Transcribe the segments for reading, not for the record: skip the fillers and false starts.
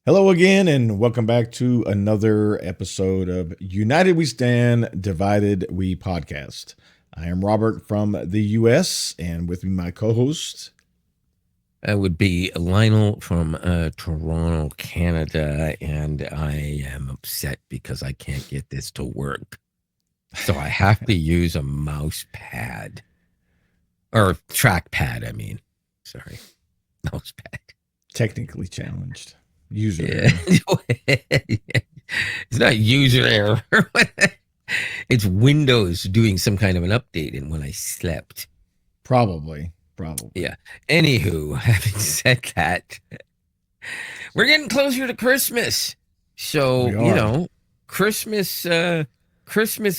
Hello again, and welcome back to another episode of United We Stand, Divided We Podcast. I am Robert from the U.S., and with me, my co-host. That would be Lionel from Toronto, Canada, and I am upset because I can't get this to work. So I have to use a mouse pad. Or trackpad, I mean. Sorry. Mouse pad. Technically challenged. User error. It's not user error. It's Windows doing some kind of an update and when I slept. Probably. Yeah. Anywho, having said that, we're getting closer to Christmas. So, Christmas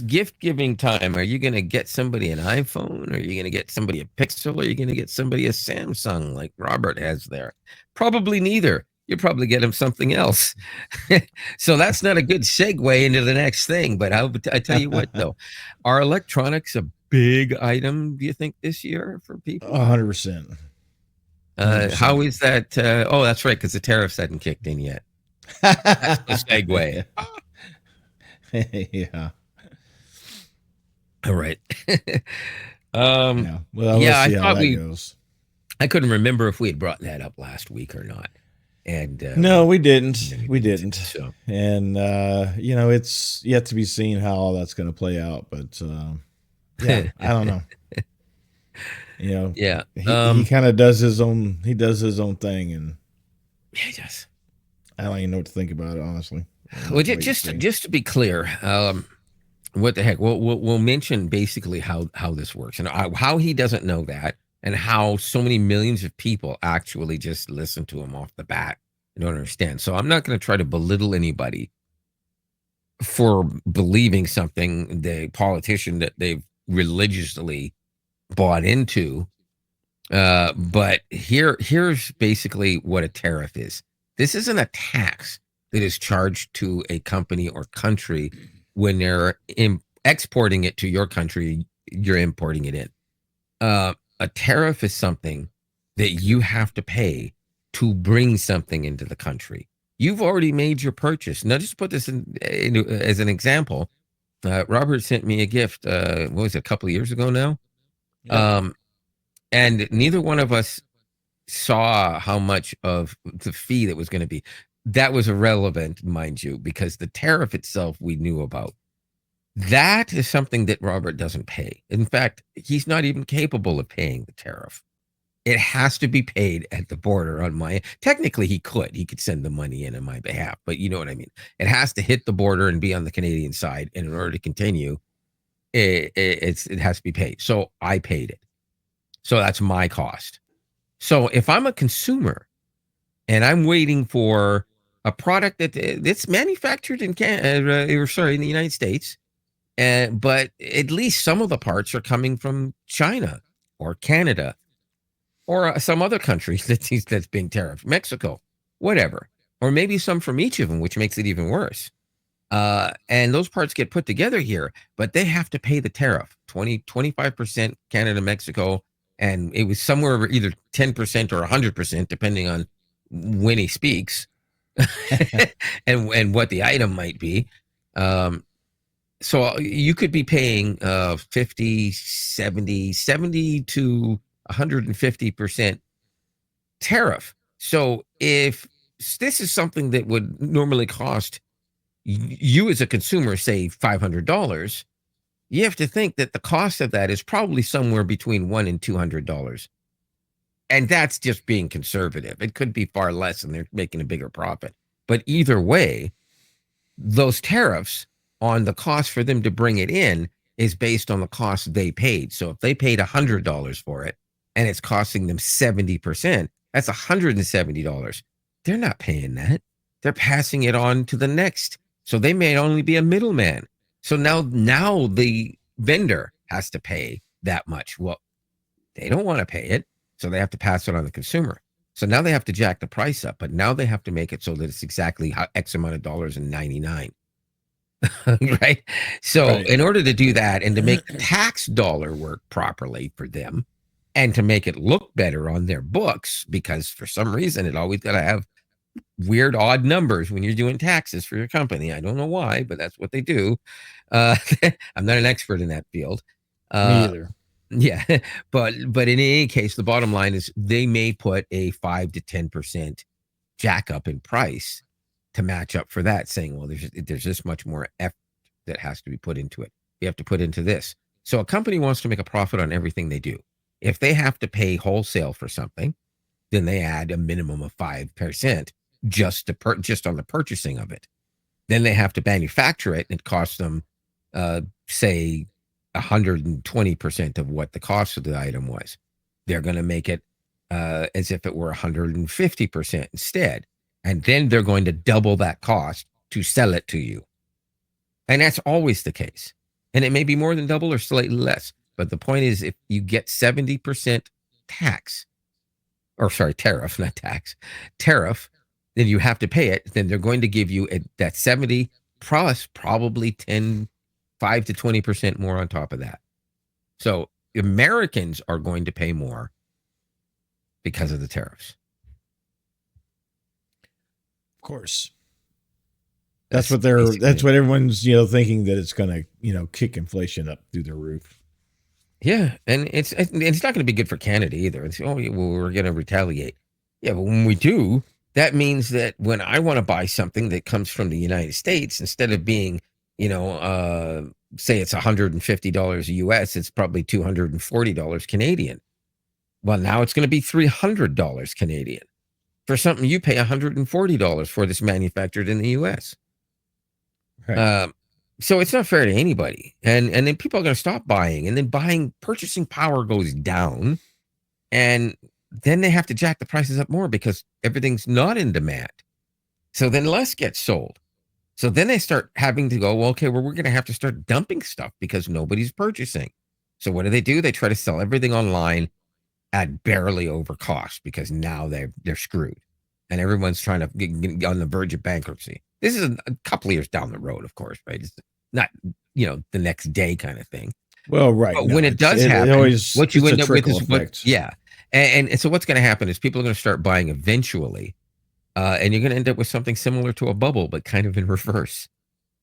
gift giving time. Are you going to get somebody an iPhone? Are you going to get somebody a Pixel? Or are you going to get somebody a Samsung like Robert has there? Probably neither. You'll probably get him something else. So that's not a good segue into the next thing. But I tell you what, though, are electronics a big item, do you think, this year for people? 100%. How is that? Oh, that's right, because the tariffs hadn't kicked in yet. That's the segue. Yeah. All right. Yeah. Well, let's see how that goes. I couldn't remember if we had brought that up last week or not. And no, we didn't. We didn't. So. And it's yet to be seen how all that's going to play out. But yeah, I don't know. Yeah, he kind of does his own. He does his own thing, and yeah, he does. I don't even know what to think about it, honestly. Well, just to be clear, what the heck? We'll mention basically how this works and how he doesn't know that, and how so many millions of people actually just listen to him off the bat and don't understand. So I'm not going to try to belittle anybody for believing something, the politician that they've religiously bought into. But here's basically what a tariff is. This isn't a tax that is charged to a company or country when they're exporting it to your country, you're importing it in. A tariff is something that you have to pay to bring something into the country. You've already made your purchase. Now, just put this in as an example. Robert sent me a gift, what was it, a couple of years ago now? Yeah. And neither one of us saw how much of the fee that was going to be. That was irrelevant, mind you, because the tariff itself we knew about. That is something that Robert doesn't pay. In fact, he's not even capable of paying the tariff. It has to be paid at the border on my. Technically, he could send the money in on my behalf, but you know what I mean. It has to hit the border and be on the Canadian side, and in order to continue, it has to be paid. So I paid it. So that's my cost. So if I'm a consumer and I'm waiting for a product that's manufactured in in the United States, but at least some of the parts are coming from China or Canada or some other country that's being tariffed, Mexico, whatever, or maybe some from each of them, which makes it even worse. And those parts get put together here, but they have to pay the tariff, 25% Canada, Mexico. And it was somewhere either 10% or 100%, depending on when he speaks and what the item might be. So you could be paying 50, 70 to 150% tariff. So if this is something that would normally cost you as a consumer, say $500, you have to think that the cost of that is probably somewhere between $100 and $200. And that's just being conservative. It could be far less and they're making a bigger profit. But either way, those tariffs on the cost for them to bring it in is based on the cost they paid. So if they paid $100 for it and it's costing them 70%, that's $170. They're not paying that. They're passing it on to the next. So they may only be a middleman. So now the vendor has to pay that much. Well, they don't want to pay it, so they have to pass it on the consumer. So now they have to jack the price up, but now they have to make it so that it's exactly X amount of dollars and 99. Right? So right. In order to do that and to make the tax dollar work properly for them and to make it look better on their books, because for some reason it always got to have weird, odd numbers when you're doing taxes for your company. I don't know why, but that's what they do. I'm not an expert in that field. Me either. Yeah, but in any case, the bottom line is they may put a 5 to 10% jack up in price to match up for that, saying, well, there's this much more effort that has to be put into it. You have to put into this. So a company wants to make a profit on everything they do. If they have to pay wholesale for something, then they add a minimum of 5% just on the purchasing of it. Then they have to manufacture it, and it costs them, say, 120% of what the cost of the item was. They're going to make it as if it were 150% instead. And then they're going to double that cost to sell it to you. And that's always the case. And it may be more than double or slightly less. But the point is, if you get 70% tax, or sorry, tariff, not tax, tariff, then you have to pay it. Then they're going to give you that 70 plus probably 5 to 20% more on top of that. So Americans are going to pay more because of the tariffs. Of course. That's what everyone's, thinking, that it's going to, kick inflation up through the roof. Yeah. And it's not going to be good for Canada either. It's, we're going to retaliate. Yeah. But when we do, that means that when I want to buy something that comes from the United States, instead of being, say it's $150 US, it's probably $240 Canadian. Well, now it's going to be $300 Canadian for something you pay $140 for that's manufactured in the US. Right. So it's not fair to anybody. And then people are going to stop buying, and then purchasing power goes down, and then they have to jack the prices up more because everything's not in demand. So then less gets sold. So then they start having to go, well, okay, we're going to have to start dumping stuff because nobody's purchasing. So what do? They try to sell everything online at barely over cost, because now they're screwed, and everyone's trying to get on the verge of bankruptcy. This is a couple of years down the road, of course, right? It's not, the next day kind of thing. Well, right. But when it does happen, what you end up with is yeah. And so what's going to happen is people are going to start buying eventually, and you're going to end up with something similar to a bubble, but kind of in reverse.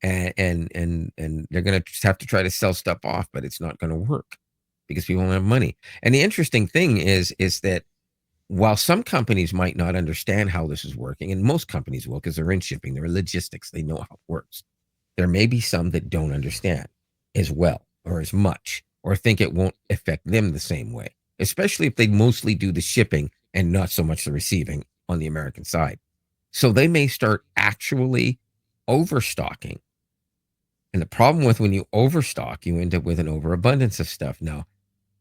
And they're going to just have to try to sell stuff off, but it's not going to work because people don't have money. And the interesting thing is that while some companies might not understand how this is working, and most companies will because they're in shipping, they're in logistics, they know how it works, there may be some that don't understand as well or as much, or think it won't affect them the same way, especially if they mostly do the shipping and not so much the receiving on the American side. So they may start actually overstocking. And the problem with when you overstock, you end up with an overabundance of stuff. Now,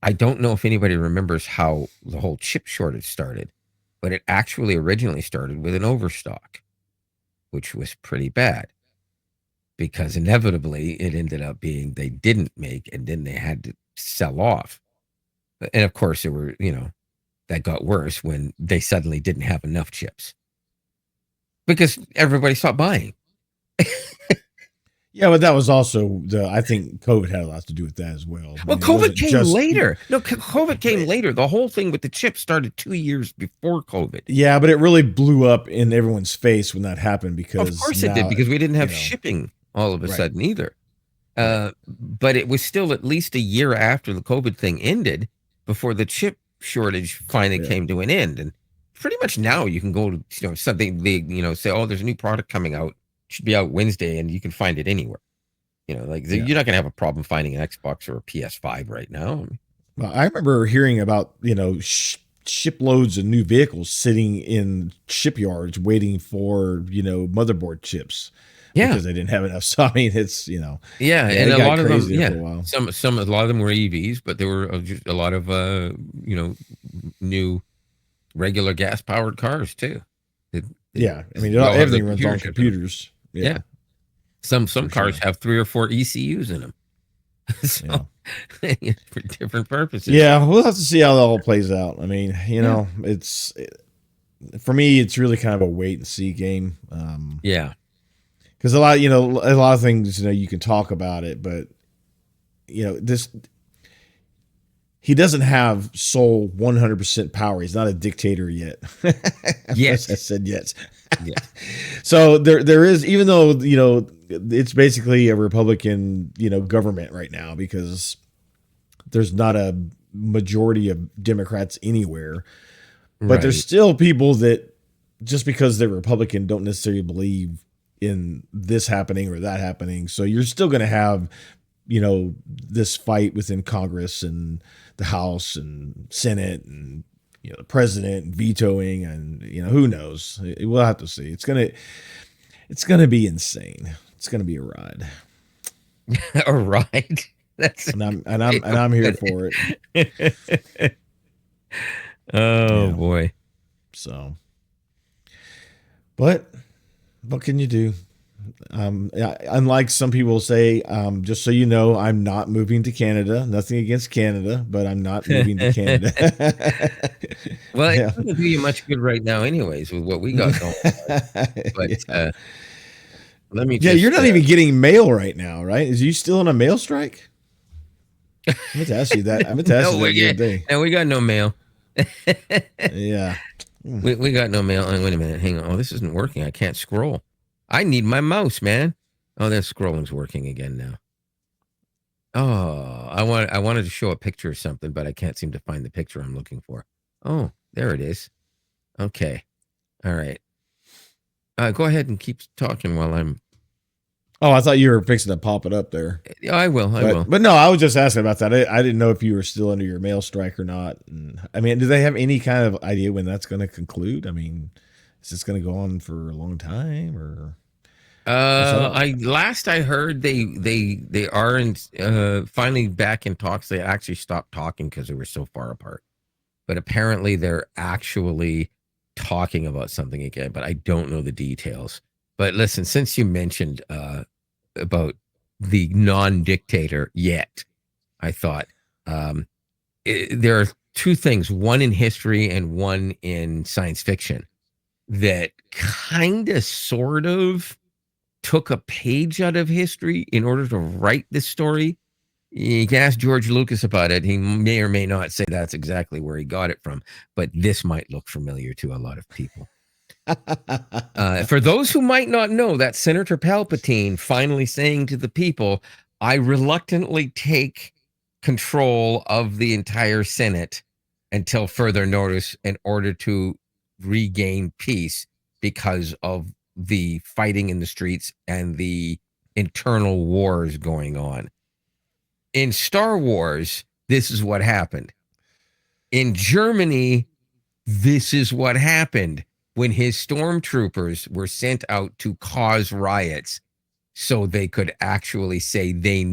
I don't know if anybody remembers how the whole chip shortage started, but it actually originally started with an overstock, which was pretty bad, because inevitably it ended up being they didn't make, and then they had to sell off. And of course, that got worse when they suddenly didn't have enough chips because everybody stopped buying. Yeah, but that was also I think COVID had a lot to do with that as well. Well, COVID came later. No, COVID came later. The whole thing with the chip started 2 years before COVID. Yeah, but it really blew up in everyone's face when that happened, because of course it did, because we didn't have shipping all of a sudden either. But it was still at least a year after the COVID thing ended before the chip shortage finally came to an end. And pretty much now you can go to something big, say, oh, there's a new product coming out. Should be out Wednesday, and you can find it anywhere. You're not going to have a problem finding an Xbox or a PS5 right now. Well, I remember hearing about shiploads of new vehicles sitting in shipyards waiting for motherboard chips. Yeah, because they didn't have enough. So I mean, it's and a lot of them, a lot of them were EVs, but there were just a lot of new regular gas powered cars too. I mean, everything runs on computers. Yeah. Some cars have 3 or 4 ECUs in them. So, for different purposes. Yeah, we'll have to see how that all plays out. I mean, it's for me, it's really kind of a wait and see game. Because a lot of things, you can talk about it, but he doesn't have sole 100% power. He's not a dictator yet. Yes. I said yes. Yes. So there is, even though, it's basically a Republican, government right now, because there's not a majority of Democrats anywhere, but there's still people that just because they're Republican don't necessarily believe in this happening or that happening. So you're still going to have, this fight within Congress and the House and Senate and, the president vetoing, and, who knows? We'll have to see. It's going to be insane. It's going to be a ride. A ride. That's and I'm here for it. Oh boy. So, but what can you do? Unlike some people say, just so you know, I'm not moving to Canada. Nothing against Canada, but I'm not moving to Canada. Well, it doesn't do you much good right now, anyways, with what we got going on. But let me. You're not even getting mail right now, right? Is you still on a mail strike? I meant to ask you that. I meant to ask you that the other day. No, we got no mail. Yeah. We got no mail. Wait a minute. Hang on. Oh, this isn't working. I can't scroll. I need my mouse, man. Oh, that scrolling's working again now. Oh, I wanted to show a picture of something, but I can't seem to find the picture I'm looking for. Oh, there it is. Okay. All right. Go ahead and keep talking while I'm. Oh, I thought you were fixing to pop it up there. I will. But no, I was just asking about that. I didn't know if you were still under your mail strike or not. And, I mean, do they have any kind of idea when that's going to conclude? I mean, is this going to go on for a long time, or? Last I heard they aren't finally back in talks. They actually stopped talking because they were so far apart. But apparently they're actually talking about something again. But I don't know the details. But listen, since you mentioned about the non-dictator yet, I thought there are two things: one in history and one in science fiction, that kind of sort of took a page out of history in order to write this story. You can ask George Lucas about it. He may or may not say that's exactly where he got it from, but this might look familiar to a lot of people. For those who might not know, that Senator Palpatine finally saying to the people, I reluctantly take control of the entire Senate until further notice in order to regain peace because of the fighting in the streets and the internal wars going on. In Star Wars, this is what happened. In Germany, this is what happened when his stormtroopers were sent out to cause riots so they could actually say they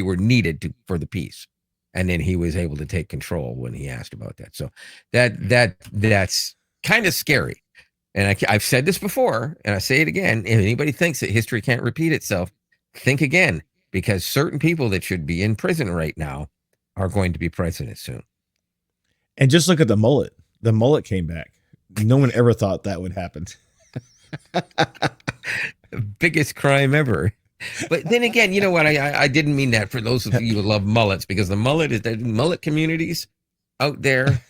were needed for the peace. And then he was able to take control when he asked about that. So that's kind of scary. And I've said this before, and I say it again. If anybody thinks that history can't repeat itself, think again, because certain people that should be in prison right now are going to be president soon. And just look at the mullet. The mullet came back. No one ever thought that would happen. Biggest crime ever. But then again, you know what? I didn't mean that for those of you who love mullets, because the mullet communities out there,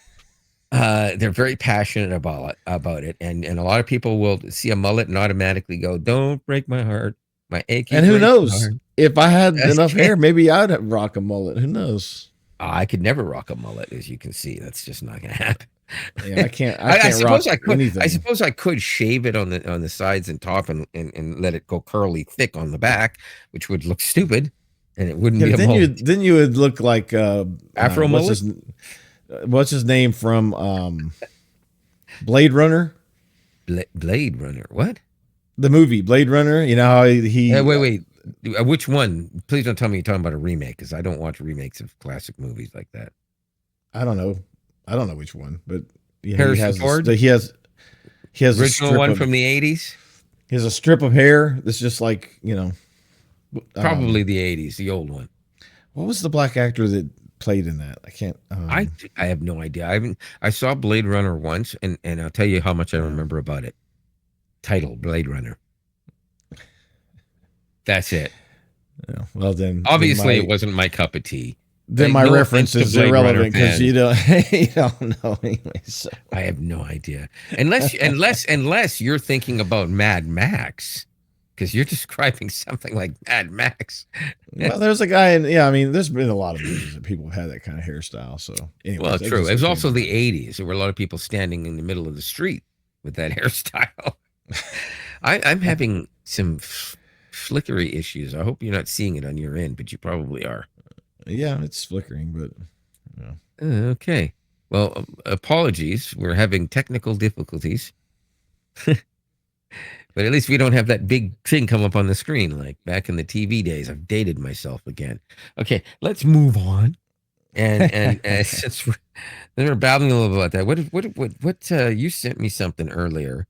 they're very passionate about it. And a lot of people will see a mullet and automatically go, don't break my heart. My achy. And who knows? If I had enough hair, maybe I'd rock a mullet. Who knows? I could never rock a mullet, as you can see. That's just not going to happen. Yeah, I can't. I suppose I could. Anything. I suppose I could shave it on the sides and top and let it go curly thick on the back, which would look stupid, and it wouldn't be a mullet. Then you would look like Afro mullet. What's his name from Blade Runner? Blade Runner. What? The movie Blade Runner. You know how he. Wait. Which one? Please don't tell me you're talking about a remake, because I don't watch remakes of classic movies like that. I don't know which one, but Harrison Ford. He has original one from the 80s. He has a strip of hair that's just like, probably the 80s, the old one. What was the black actor that played in that? I can't. I have no idea. I saw Blade Runner once, and I'll tell you how much I remember about it. Title: Blade Runner. That's it. Yeah, well then, obviously it wasn't my cup of tea. then my No reference offense to is Blade Runner irrelevant because fans. you don't know anyway. So. I have no idea. Unless you're thinking about Mad Max, because you're describing something like Mad Max. Well, there's a guy in I mean, there's been a lot of movies that people have had that kind of hairstyle. So, anyways, Well, that true. just It was came to also the mind. 80s. There were a lot of people standing in the middle of the street with that hairstyle. I'm having some flickery issues. I hope you're not seeing it on your end, but you probably are. Yeah, it's flickering, but Okay. Well, apologies. We're having technical difficulties, but at least we don't have that big thing come up on the screen like back in the TV days. I've dated myself again. Okay, let's move on. And since we're babbling a little bit about that, what you sent me something earlier.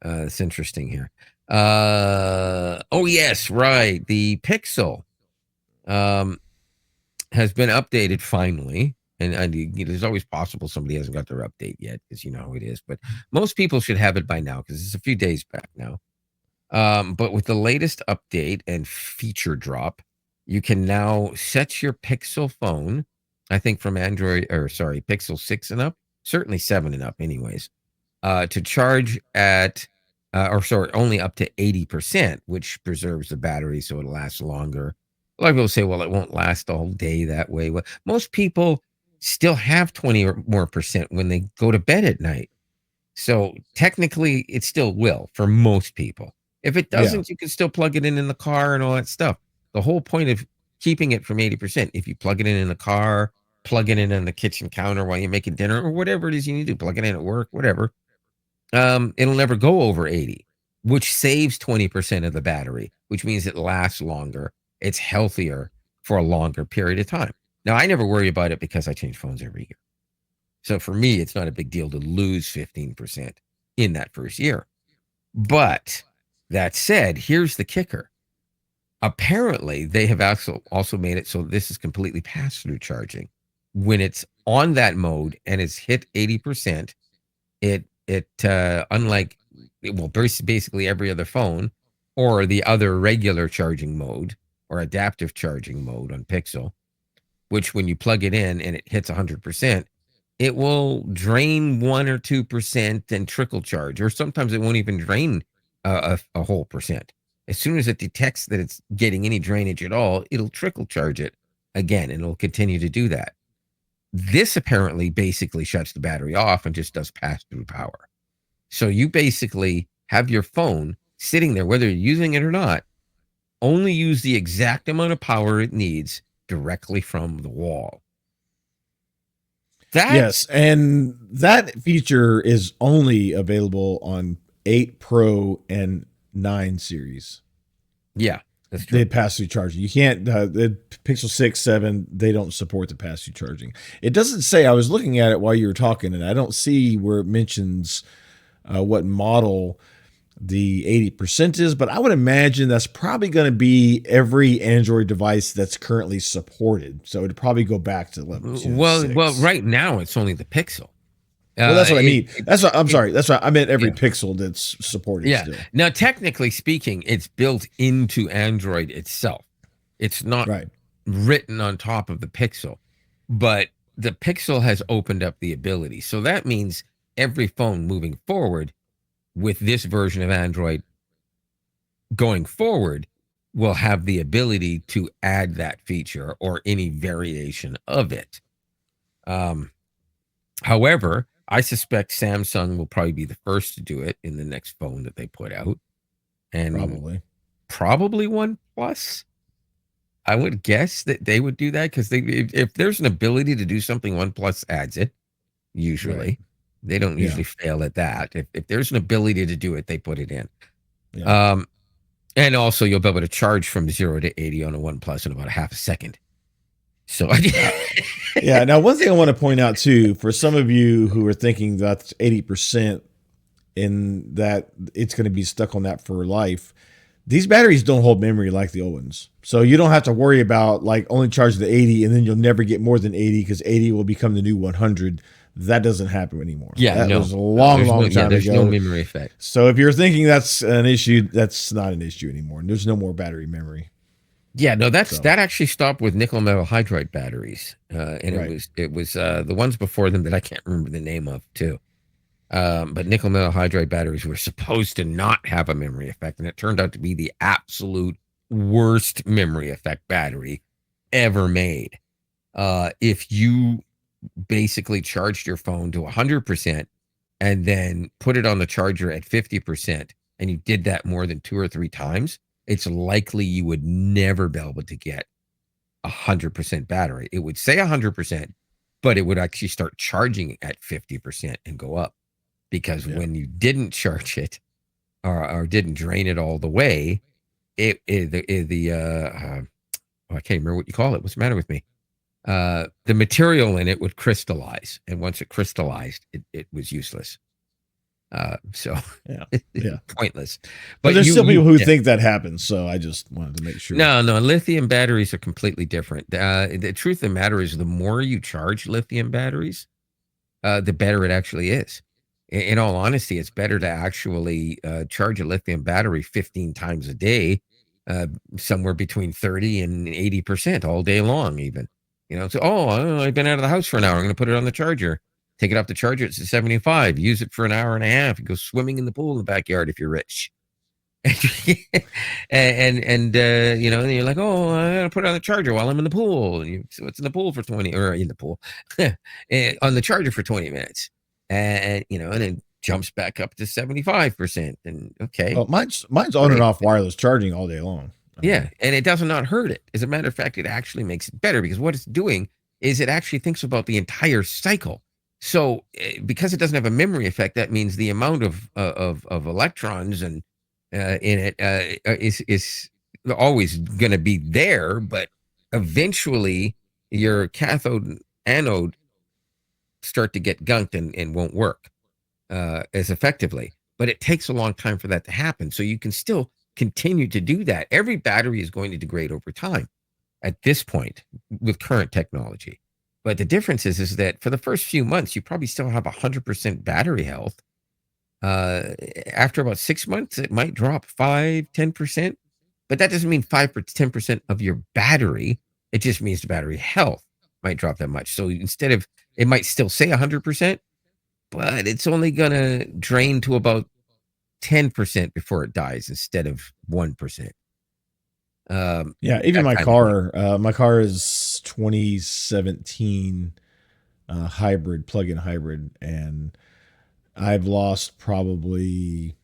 It's interesting here. Oh yes, right. The Pixel um has been updated finally. And there's always possible somebody hasn't got their update yet because you know how it is. But most people should have it by now because it's a few days back now. But with the latest update and feature drop, you can now set your Pixel phone, I think from Pixel 6 and up, certainly 7 and up, anyways, to charge at, only up to 80%, which preserves the battery so it'll last longer. A lot of people say, well, it won't last all day that way. Well, most people still have 20 or more percent when they go to bed at night. So technically, it still will for most people. If it yeah, doesn't, you can still plug it in the car and all that stuff. The whole point of keeping it from 80%, if you plug it in the car, plug it in on the kitchen counter while you're making dinner or whatever it is you need to do, plug it in at work, whatever, it'll never go over 80, which saves 20% of the battery, which means it lasts longer. It's healthier for a longer period of time. Now, I never worry about it because I change phones every year. So for me, it's not a big deal to lose 15% in that first year. But that said, here's the kicker. Apparently, they have also made it so this is completely pass-through charging. When it's on that mode and it's hit 80%, unlike basically every other phone or the other regular charging mode or adaptive charging mode on Pixel, which when you plug it in and it hits 100%, it will drain 1 or 2% and trickle charge, or sometimes it won't even drain a whole percent. As soon as it detects that it's getting any drainage at all, it'll trickle charge it again, and it'll continue to do that. This apparently basically shuts the battery off and just does pass-through power. So you basically have your phone sitting there, whether you're using it or not, only use the exact amount of power it needs directly from the wall. yes, and that feature is only available on 8 Pro and 9 series. Yeah, that's true. They pass through charging. You can't. The Pixel 6, 7, they don't support the pass through charging. It doesn't say. I was looking at it while you were talking, and I don't see where it mentions what model the 80% is, but I would imagine that's probably going to be every Android device that's currently supported. So it'd probably go back to level 6. Well, right now it's only the Pixel. Well, that's what I mean. Sorry. That's right. I meant every Pixel that's supported. Yeah. Still. Now, technically speaking, it's built into Android itself. It's not written on top of the Pixel, but the Pixel has opened up the ability. So that means every phone moving forward with this version of Android going forward will have the ability to add that feature or any variation of it. However, I suspect Samsung will probably be the first to do it in the next phone that they put out. And probably OnePlus. I would guess that they would do that because if there's an ability to do something, OnePlus adds it. Usually, right. They don't usually fail at that. If there's an ability to do it, they put it in. Yeah. And also, you'll be able to charge from 0 to 80 on a OnePlus in about a half a second. So, yeah. Now, one thing I want to point out too, for some of you who are thinking that's 80% and that it's going to be stuck on that for life, these batteries don't hold memory like the old ones. So you don't have to worry about like only charging the 80 and then you'll never get more than 80 because 80 will become the new 100. That doesn't happen anymore. Yeah, that was a long time ago. There's no memory effect. So if you're thinking that's an issue, that's not an issue anymore. There's no more battery memory. Yeah, no, So that actually stopped with nickel metal hydride batteries, and right. it was the ones before them that I can't remember the name of too. But nickel metal hydride batteries were supposed to not have a memory effect, and it turned out to be the absolute worst memory effect battery ever made. If you basically charged your phone to 100% and then put it on the charger at 50%, and you did that more than 2 or 3 times, it's likely you would never be able to get 100% battery. It would say 100%, but it would actually start charging at 50% and go up, because Yeah. when you didn't charge it, or didn't drain it all the way, oh, I can't remember what you call it. What's the matter with me? The material in it would crystallize, and once it crystallized, it was useless. So Yeah. Yeah. pointless. But But there's still people who yeah. think that happens. So I just wanted to make sure. No, lithium batteries are completely different. The truth of the matter is, the more you charge lithium batteries, the better it actually is. In all honesty, it's better to actually charge a lithium battery 15 times a day, uh, somewhere between 30 and 80% all day long, even. So, I've been out of the house for an hour. I'm going to put it on the charger. Take it off the charger. It's at 75. Use it for an hour and a half. You go swimming in the pool in the backyard if you're rich. And you're like, oh, I gotta put it on the charger while I'm in the pool. So it's in the pool for 20, or in the pool, on the charger for 20 minutes, and then jumps back up to 75%. And okay, Oh, mine's on and great. off wireless charging all day long. I Yeah, mean, and it does not hurt it. As a matter of fact, it actually makes it better, because what it's doing is it actually thinks about the entire cycle. So, because it doesn't have a memory effect, that means the amount of electrons and in it is always going to be there, but eventually your cathode and anode start to get gunked and won't work as effectively. But it takes a long time for that to happen. So you can still continue to do that. Every battery is going to degrade over time at this point with current technology. But the difference is that for the first few months, you probably still have 100% battery health. After about 6 months, it might drop 5, 10%. But that doesn't mean 5 or 10% of your battery. It just means the battery health might drop that much. So instead of, it might still say 100%, but it's only going to drain to about 10% before it dies instead of 1%. yeah, even That kind of thing. my car is 2017 hybrid, plug-in hybrid, and I've lost probably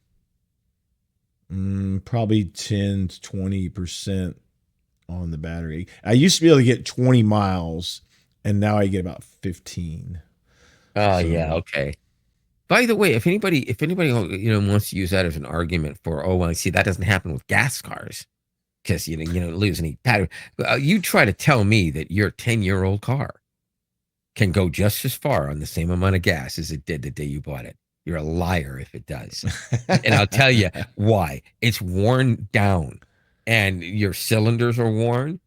10 to 20% on the battery. I used to be able to get 20 miles, and now I get about 15. Oh yeah, So okay. By the way, if anybody wants to use that as an argument for, oh well, see, that doesn't happen with gas cars, because lose any battery. You try to tell me that your 10-year-old car can go just as far on the same amount of gas as it did the day you bought it. You're a liar if it does. And I'll tell you why. It's worn down, and your cylinders are worn.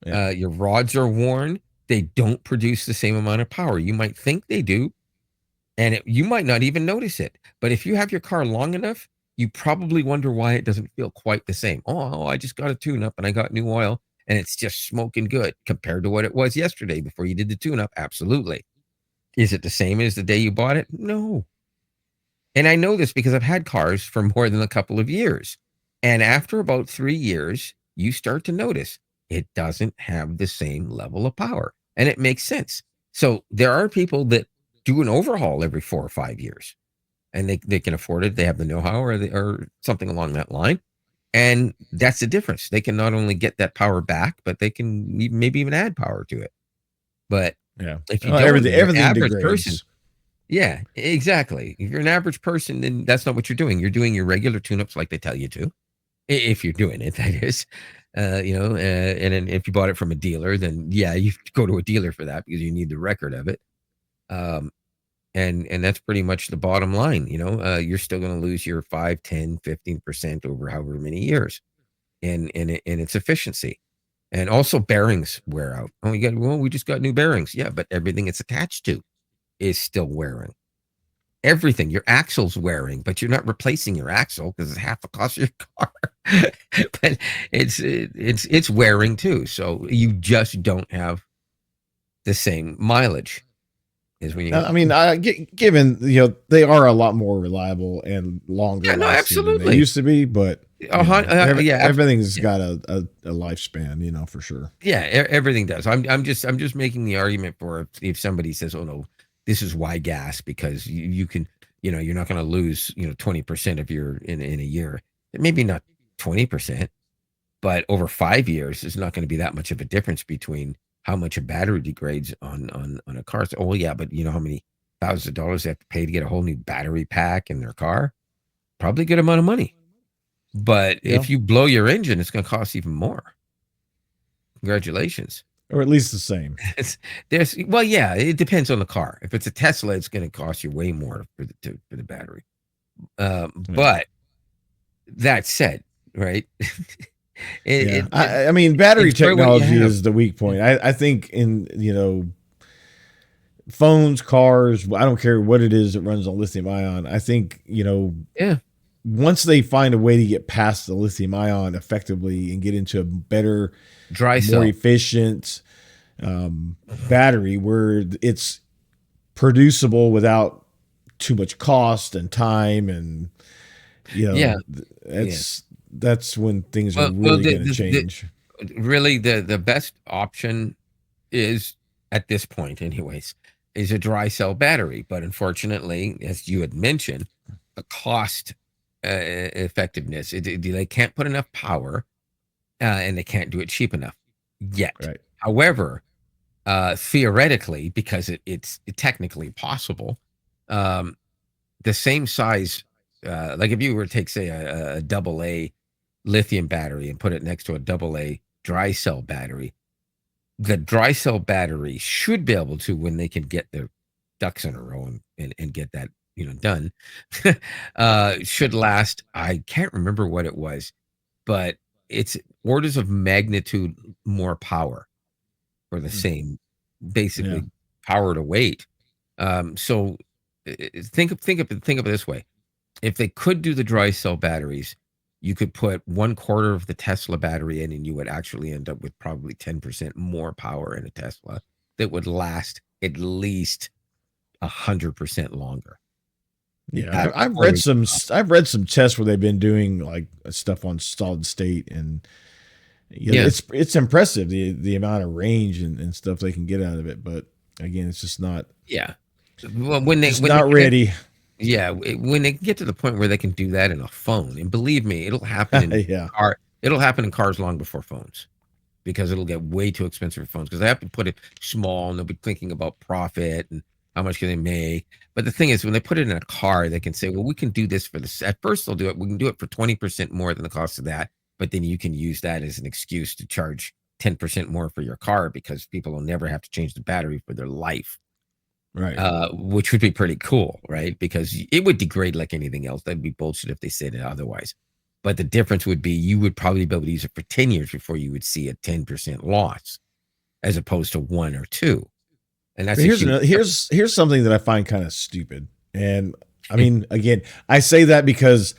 yeah. Your rods are worn. They don't produce the same amount of power. You might think they do, and you might not even notice it. But if you have your car long enough, you probably wonder why it doesn't feel quite the same. Oh, I just got a tune-up and I got new oil, and it's just smoking good compared to what it was yesterday before you did the tune-up. Absolutely. Is it the same as the day you bought it? No. And I know this because I've had cars for more than a couple of years. And after about 3 years, you start to notice it doesn't have the same level of power. And it makes sense. So there are people that do an overhaul every 4 or 5 years, and they can afford it. They have the know-how, or something along that line. And that's the difference. They can not only get that power back, but they can maybe even add power to it. But Yeah. if you Well, don't, everything you're an everything average person. degrades. Yeah, exactly. If you're an average person, then that's not what you're doing. You're doing your regular tune-ups like they tell you to, if you're doing it, that is. And then if you bought it from a dealer, then yeah, you go to a dealer for that because you need the record of it. Um, and that's pretty much the bottom line. You're still going to lose your 5, 10, 15% over however many years in its efficiency. And also bearings wear out. We just got new bearings. Yeah, but everything it's attached to is still wearing. everything. Your axle's wearing, but you're not replacing your axle because it's half the cost of your car. But it's wearing too. So you just don't have the same mileage as when you I mean, given they are a lot more reliable and longer yeah, no, lasting than they absolutely. used to be, but Yeah, everything's got a lifespan, for sure. yeah, everything does. I'm just making the argument for if somebody says, "Oh no, this is why gas," because you can, you're not going to lose 20% of your in a year. Maybe not 20%, but over 5 years, there's not going to be that much of a difference between how much a battery degrades on a car. So, oh yeah, but you know how many thousands of dollars they have to pay to get a whole new battery pack in their car? Probably a good amount of money. But Yeah, if you blow your engine, it's going to cost even more. Congratulations. or at least the same. Well, yeah, it depends on the car. If it's a Tesla, it's going to cost you way more for the battery. Yeah. But that said, right? Yeah, it, it, I mean, battery enjoy what you technology have. is the weak point. I think in phones, cars, I don't care what it is that runs on lithium ion. I think Yeah, once they find a way to get past the lithium ion effectively and get into a better, dry more cell. efficient battery where it's producible without too much cost and time, and Yeah, yeah. that's when things are Well, really going to change. really the best option is at this point, anyways, is a dry cell battery. But unfortunately, as you had mentioned, the cost effectiveness, they can't put enough power, and they can't do it cheap enough yet. Right. However, theoretically, because it's technically possible, um, the same size, like if you were to take, say, a double A lithium battery and put it next to a double A dry cell battery, the dry cell battery should be able to, when they can get their ducks in a row and get that done, should last. I can't remember what it was, but it's orders of magnitude more power for the same, Yeah. basically, power to weight. So think of it this way: if they could do the dry cell batteries, you could put 1/4 of the Tesla battery in, and you would actually end up with probably 10% more power in a Tesla that would last at least 100% longer. Yeah, That's I've read according some. I've read some tests where they've been doing like stuff on solid state, and yeah, it's impressive the amount of range and stuff they can get out of it. But again, it's yeah. Well, when they just not ready. yeah, when they get to the point where they can do that in a phone, and believe me, it'll happen in Yeah, car. It'll happen in cars long before phones, because it'll get way too expensive for phones because they have to put it small and they'll be thinking about profit and how much can they make. But the thing is, when they put it in a car, they can say, well, we can do this for this. At first, they'll do it. We can do it for 20% more than the cost of that. But then you can use that as an excuse to charge 10% more for your car because people will never have to change the battery for their life, right. which would be pretty cool, right? Because it would degrade like anything else. That'd be bullshit if they said it otherwise. But the difference would be you would probably be able to use it for 10 years before you would see a 10% loss as opposed to 1 or 2. And that's But a huge difference. here's something that I find kind of stupid, and I mean, again, I say that because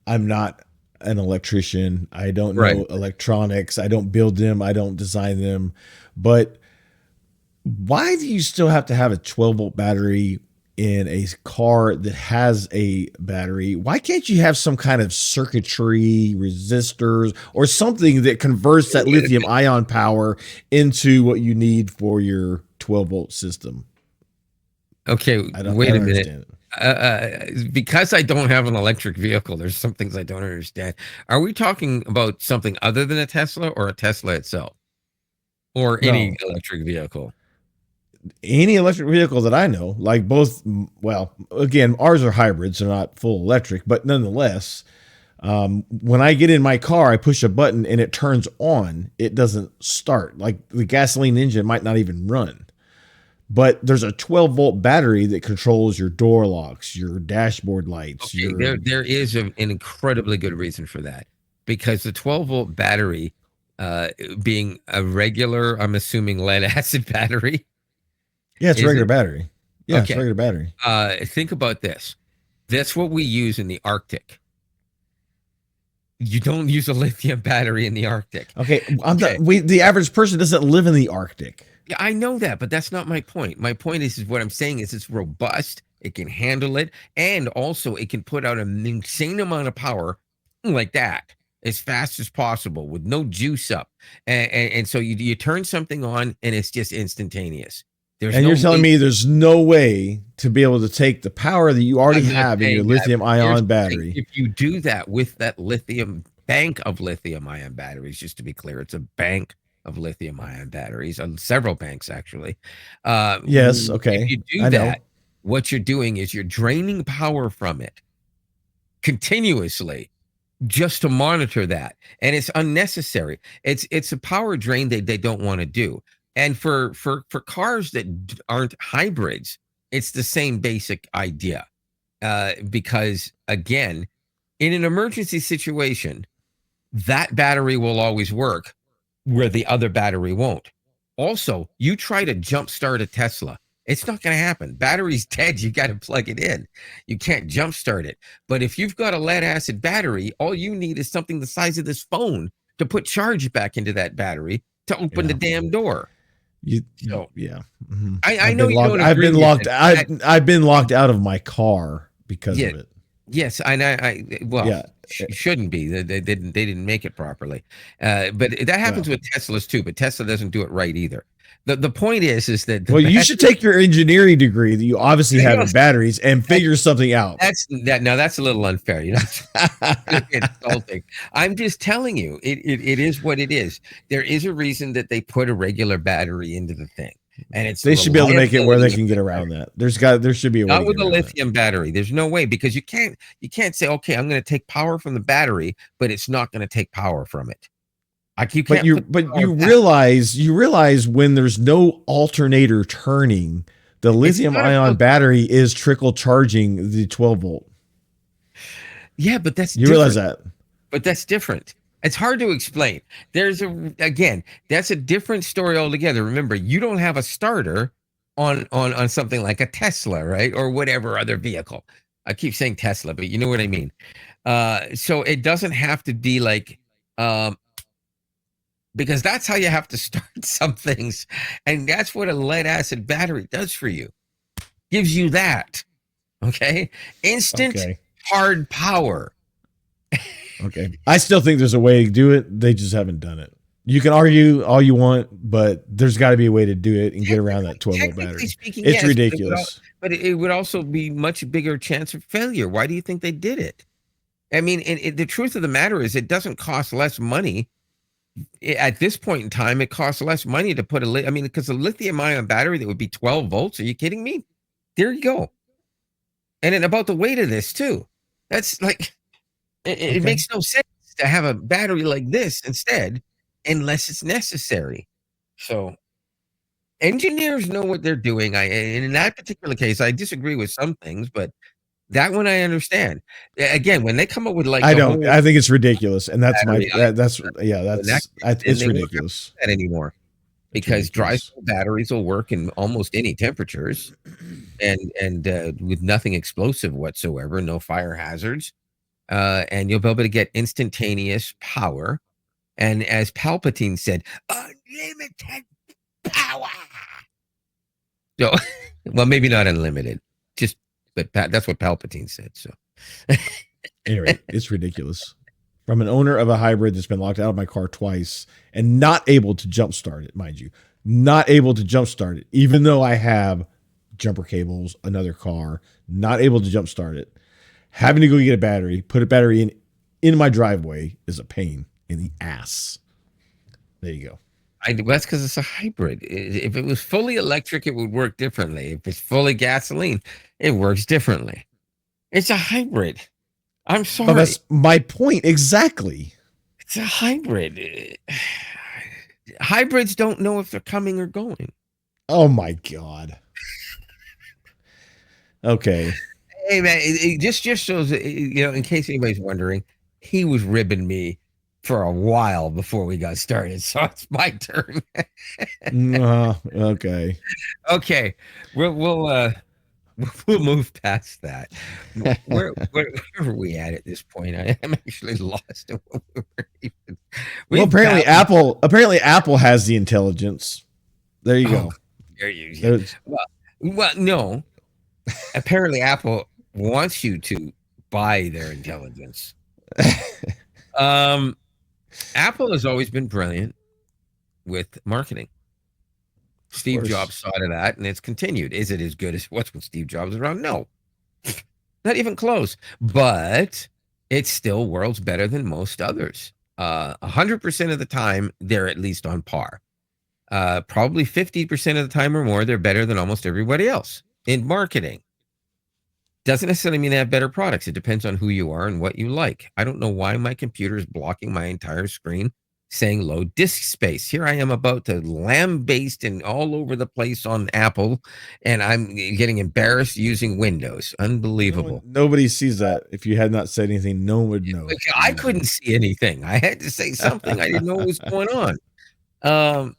I'm not an electrician. I don't Right. know electronics. I don't build them. I don't design them. But why do you still have to have a 12-volt battery in a car that has a battery? Why can't you have some kind of circuitry, resistors, or something that converts that lithium ion power into what you need for your 12-volt system? Okay, I wait don't a minute. understand it. Because I don't have an electric vehicle, there's some things I don't understand. Are we talking about something other than a Tesla or a Tesla itself or any No, electric vehicle? any electric vehicle that I know, like both, well, again, ours are hybrids, they're not full electric, but nonetheless, when I get in my car, I push a button and it turns on. It doesn't start. Like the gasoline engine might not even run. But there's a 12-volt battery that controls your door locks, your dashboard lights, Okay, your there is an incredibly good reason for that, because the 12-volt battery, being a regular, I'm assuming lead acid battery, yeah, it's a is regular it battery. Yeah, it's a regular battery. Think about this. That's what we use in the Arctic. You don't use a lithium battery in the Arctic. Okay, the average person doesn't live in the Arctic. Yeah, I know that, but that's not my point. My point is what I'm saying is it's robust. It can handle it, and also it can put out an insane amount of power like that as fast as possible with no juice up. And so you turn something on and it's just instantaneous. There's And no you're telling way- me there's no way to be able to take the power that you already I'm not have in your saying that, lithium but here's ion the thing. battery. If you do that with that lithium bank of lithium ion batteries, just to be clear, it's a bank of lithium ion batteries, several banks actually. Yes, okay. If you do I know. that, what you're doing is you're draining power from it continuously just to monitor that, and it's unnecessary. It's a power drain they don't want to do. And for cars that aren't hybrids, it's the same basic idea. Because again, in an emergency situation, that battery will always work where the other battery won't. Also, you try to jumpstart a Tesla, it's not going to happen. Battery's dead. You got to plug it in. You can't jumpstart it. But if you've got a lead acid battery, all you need is something the size of this phone to put charge back into that battery to open the damn door. So yeah. Mm-hmm. I know you don't agree. I've been locked out of my car because of it. Yes, shouldn't be. They didn't make it properly. But that happens with Teslas too. But Tesla doesn't do it right either. The point is that you should take your engineering degree that you obviously have in batteries and figure something out. That's a little unfair. Insulting. I'm just telling you, it is what it is. There is a reason that they put a regular battery into the thing. And they should be able to make it where they can get around that. There should be a way. Not with a lithium battery. There's no way, because you can't say, okay, I'm going to take power from the battery, but it's not going to take power from it. You realize when there's no alternator turning, the lithium ion battery is trickle charging the 12 volt. Yeah, but that's you realize that. But that's different. It's hard to explain. That's a different story altogether. Remember, you don't have a starter on something like a Tesla, right? Or whatever other vehicle. I keep saying Tesla, but you know what I mean. So it doesn't have to be like, because that's how you have to start some things. And that's what a lead acid battery does for you. Gives you that. Okay? Instant hard power. Okay. I still think there's a way to do it. They just haven't done it. You can argue all you want, but there's got to be a way to do it and get around that 12 volt battery. It's ridiculous. But it would also be much bigger chance of failure. Why do you think they did it? I mean, the truth of the matter is it doesn't cost less money. At this point in time, it costs less money to put because a lithium ion battery that would be 12 volts. Are you kidding me? There you go. And then about the weight of this too. That's like, it makes no sense to have a battery like this instead, unless it's necessary. So engineers know what they're doing. And in that particular case, I disagree with some things, but that one I understand. Again, when they come up with like, I think it's ridiculous, and that's it's ridiculous that anymore, because dry cell batteries will work in almost any temperatures, and with nothing explosive whatsoever, no fire hazards, and you'll be able to get instantaneous power, and as Palpatine said, unlimited power. So, well, maybe not unlimited, but that's what Palpatine said. So anyway, it's ridiculous. From an owner of a hybrid that's been locked out of my car twice and not able to jumpstart it, mind you, not able to jumpstart it, even though I have jumper cables, another car, not able to jumpstart it. Having to go get a battery, put a battery in my driveway is a pain in the ass. There you go. That's because it's a hybrid. If it was fully electric, it would work differently. If it's fully gasoline, it works differently. It's a hybrid. I'm sorry. Oh, that's my point exactly. It's a hybrid. Hybrids don't know if they're coming or going. Oh my God. Okay. Hey man, it just shows that, in case anybody's wondering, he was ribbing me for a while before we got started, so it's my turn. Okay. Okay, we'll we'll move past that. Where are we at this point? I am actually lost in what we were even. Well, We've babbled. Apparently Apple has the intelligence. There you Oh, go. there you go. There's, Well, no. Apparently, Apple wants you to buy their intelligence. Apple has always been brilliant with marketing. Steve Jobs thought of that, and it's continued. Is it as good as what's when Steve Jobs was around? No, not even close. But it's still worlds better than most others. 100% of the time, they're at least on par. Probably 50% of the time or more, they're better than almost everybody else in marketing. Doesn't necessarily mean they have better products. It depends on who you are and what you like. I don't know why my computer is blocking my entire screen saying low disk space. Here I am about to lambaste and all over the place on Apple, and I'm getting embarrassed using Windows. Unbelievable. Nobody sees that. If you had not said anything, no one would know. I couldn't see anything. I had to say something. I didn't know what was going on. God,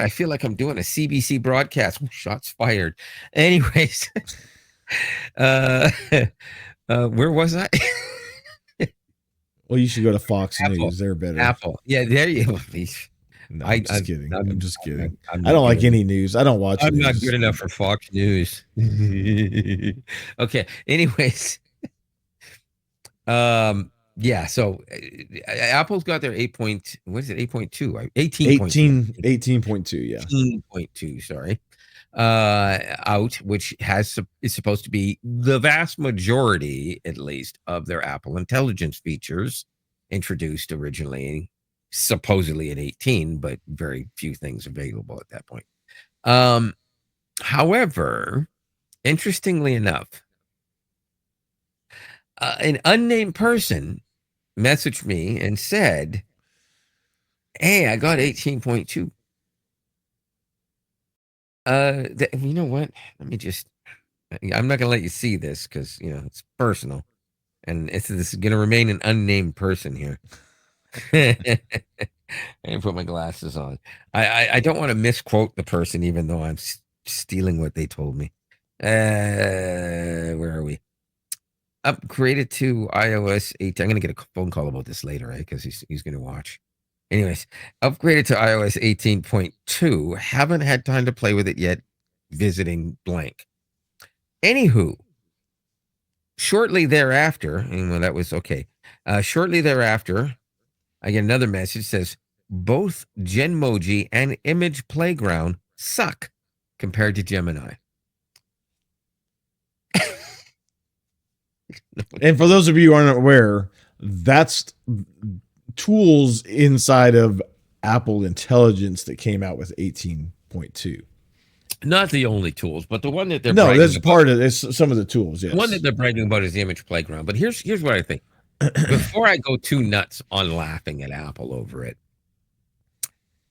I feel like I'm doing a CBC broadcast. Ooh, shots fired. Anyways, where was I? Well, you should go to Fox News. They're better. Apple. Yeah, there you go. No, I'm just kidding. I'm just kidding. I don't like any news. I don't watch I'm news. not good enough for Fox News. Okay. Anyways. Yeah, so Apple's got their 18.2, 18.2, yeah. 18.2, sorry. Out, which is supposed to be the vast majority, at least, of their Apple Intelligence features introduced originally, supposedly at 18, but very few things available at that point. However, interestingly enough, an unnamed person messaged me and said, "Hey, I got 18.2." You know what? I'm not gonna let you see this because it's personal, and this is gonna remain an unnamed person here. I didn't put my glasses on. I don't want to misquote the person, even though I'm stealing what they told me. Where are we? Upgraded to iOS 8. I'm gonna get a phone call about this later, right? Because he's gonna watch. Anyways, upgraded to iOS 18.2. Haven't had time to play with it yet. Visiting blank. Anywho, shortly thereafter, and that was okay. Shortly thereafter, I get another message says both Genmoji and Image Playground suck compared to Gemini. And for those of you who aren't aware, that's tools inside of Apple Intelligence that came out with 18.2. Not the only tools, but the one that they're that's part of it's some of the tools. Yes. The one that they're bragging about is the Image Playground. But here's what I think. Before I go too nuts on laughing at Apple over it,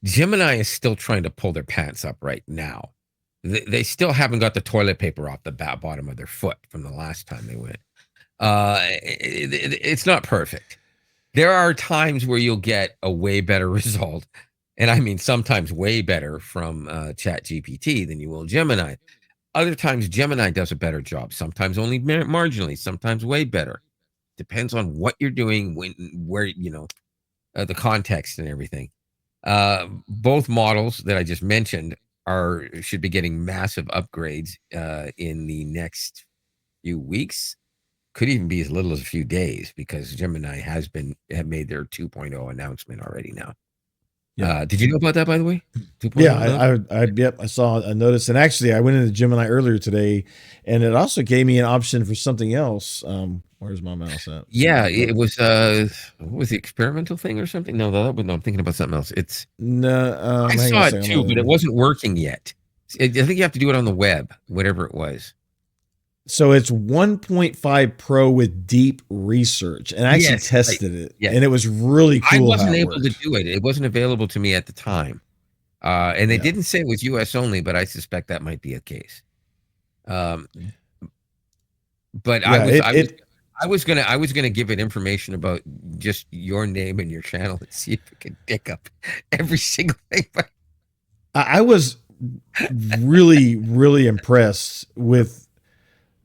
Gemini is still trying to pull their pants up right now. They still haven't got the toilet paper off the bottom of their foot from the last time they went. It's not perfect. There are times where you'll get a way better result, and I mean sometimes way better from ChatGPT than you will Gemini. Other times Gemini does a better job. Sometimes only marginally. Sometimes way better. Depends on what you're doing, where the context and everything. Both models that I just mentioned should be getting massive upgrades in the next few weeks. Could even be as little as a few days because Gemini have made their 2.0 announcement already now. Yeah. Did you know about that, by the way? 2.0? Yeah, I saw a notice, and actually I went into Gemini earlier today, and it also gave me an option for something else. Where's my mouse at? Yeah, it was what was the experimental thing or something? No, I'm thinking about something else. I saw it too, but it wasn't working yet. I think you have to do it on the web, whatever it was. So it's 1.5 Pro with deep research, and I actually tested it, and it was really cool. I wasn't able to do it. It wasn't available to me at the time, and they didn't say it was U.S. only, but I suspect that might be a case. But I was gonna give it information about just your name and your channel and see if it could pick up every single thing. I was really, really impressed with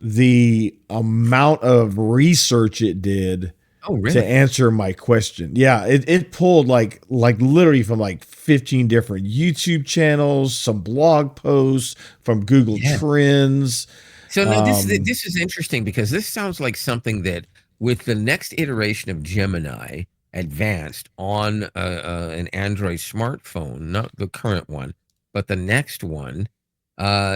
the amount of research it did Oh, to really? answer my question. Yeah, it pulled like literally from like 15 different YouTube channels, some blog posts from Google Yeah. Trends. So no, Um, this is interesting because this sounds like something that with the next iteration of Gemini advanced on an Android smartphone, not the current one, but the next one,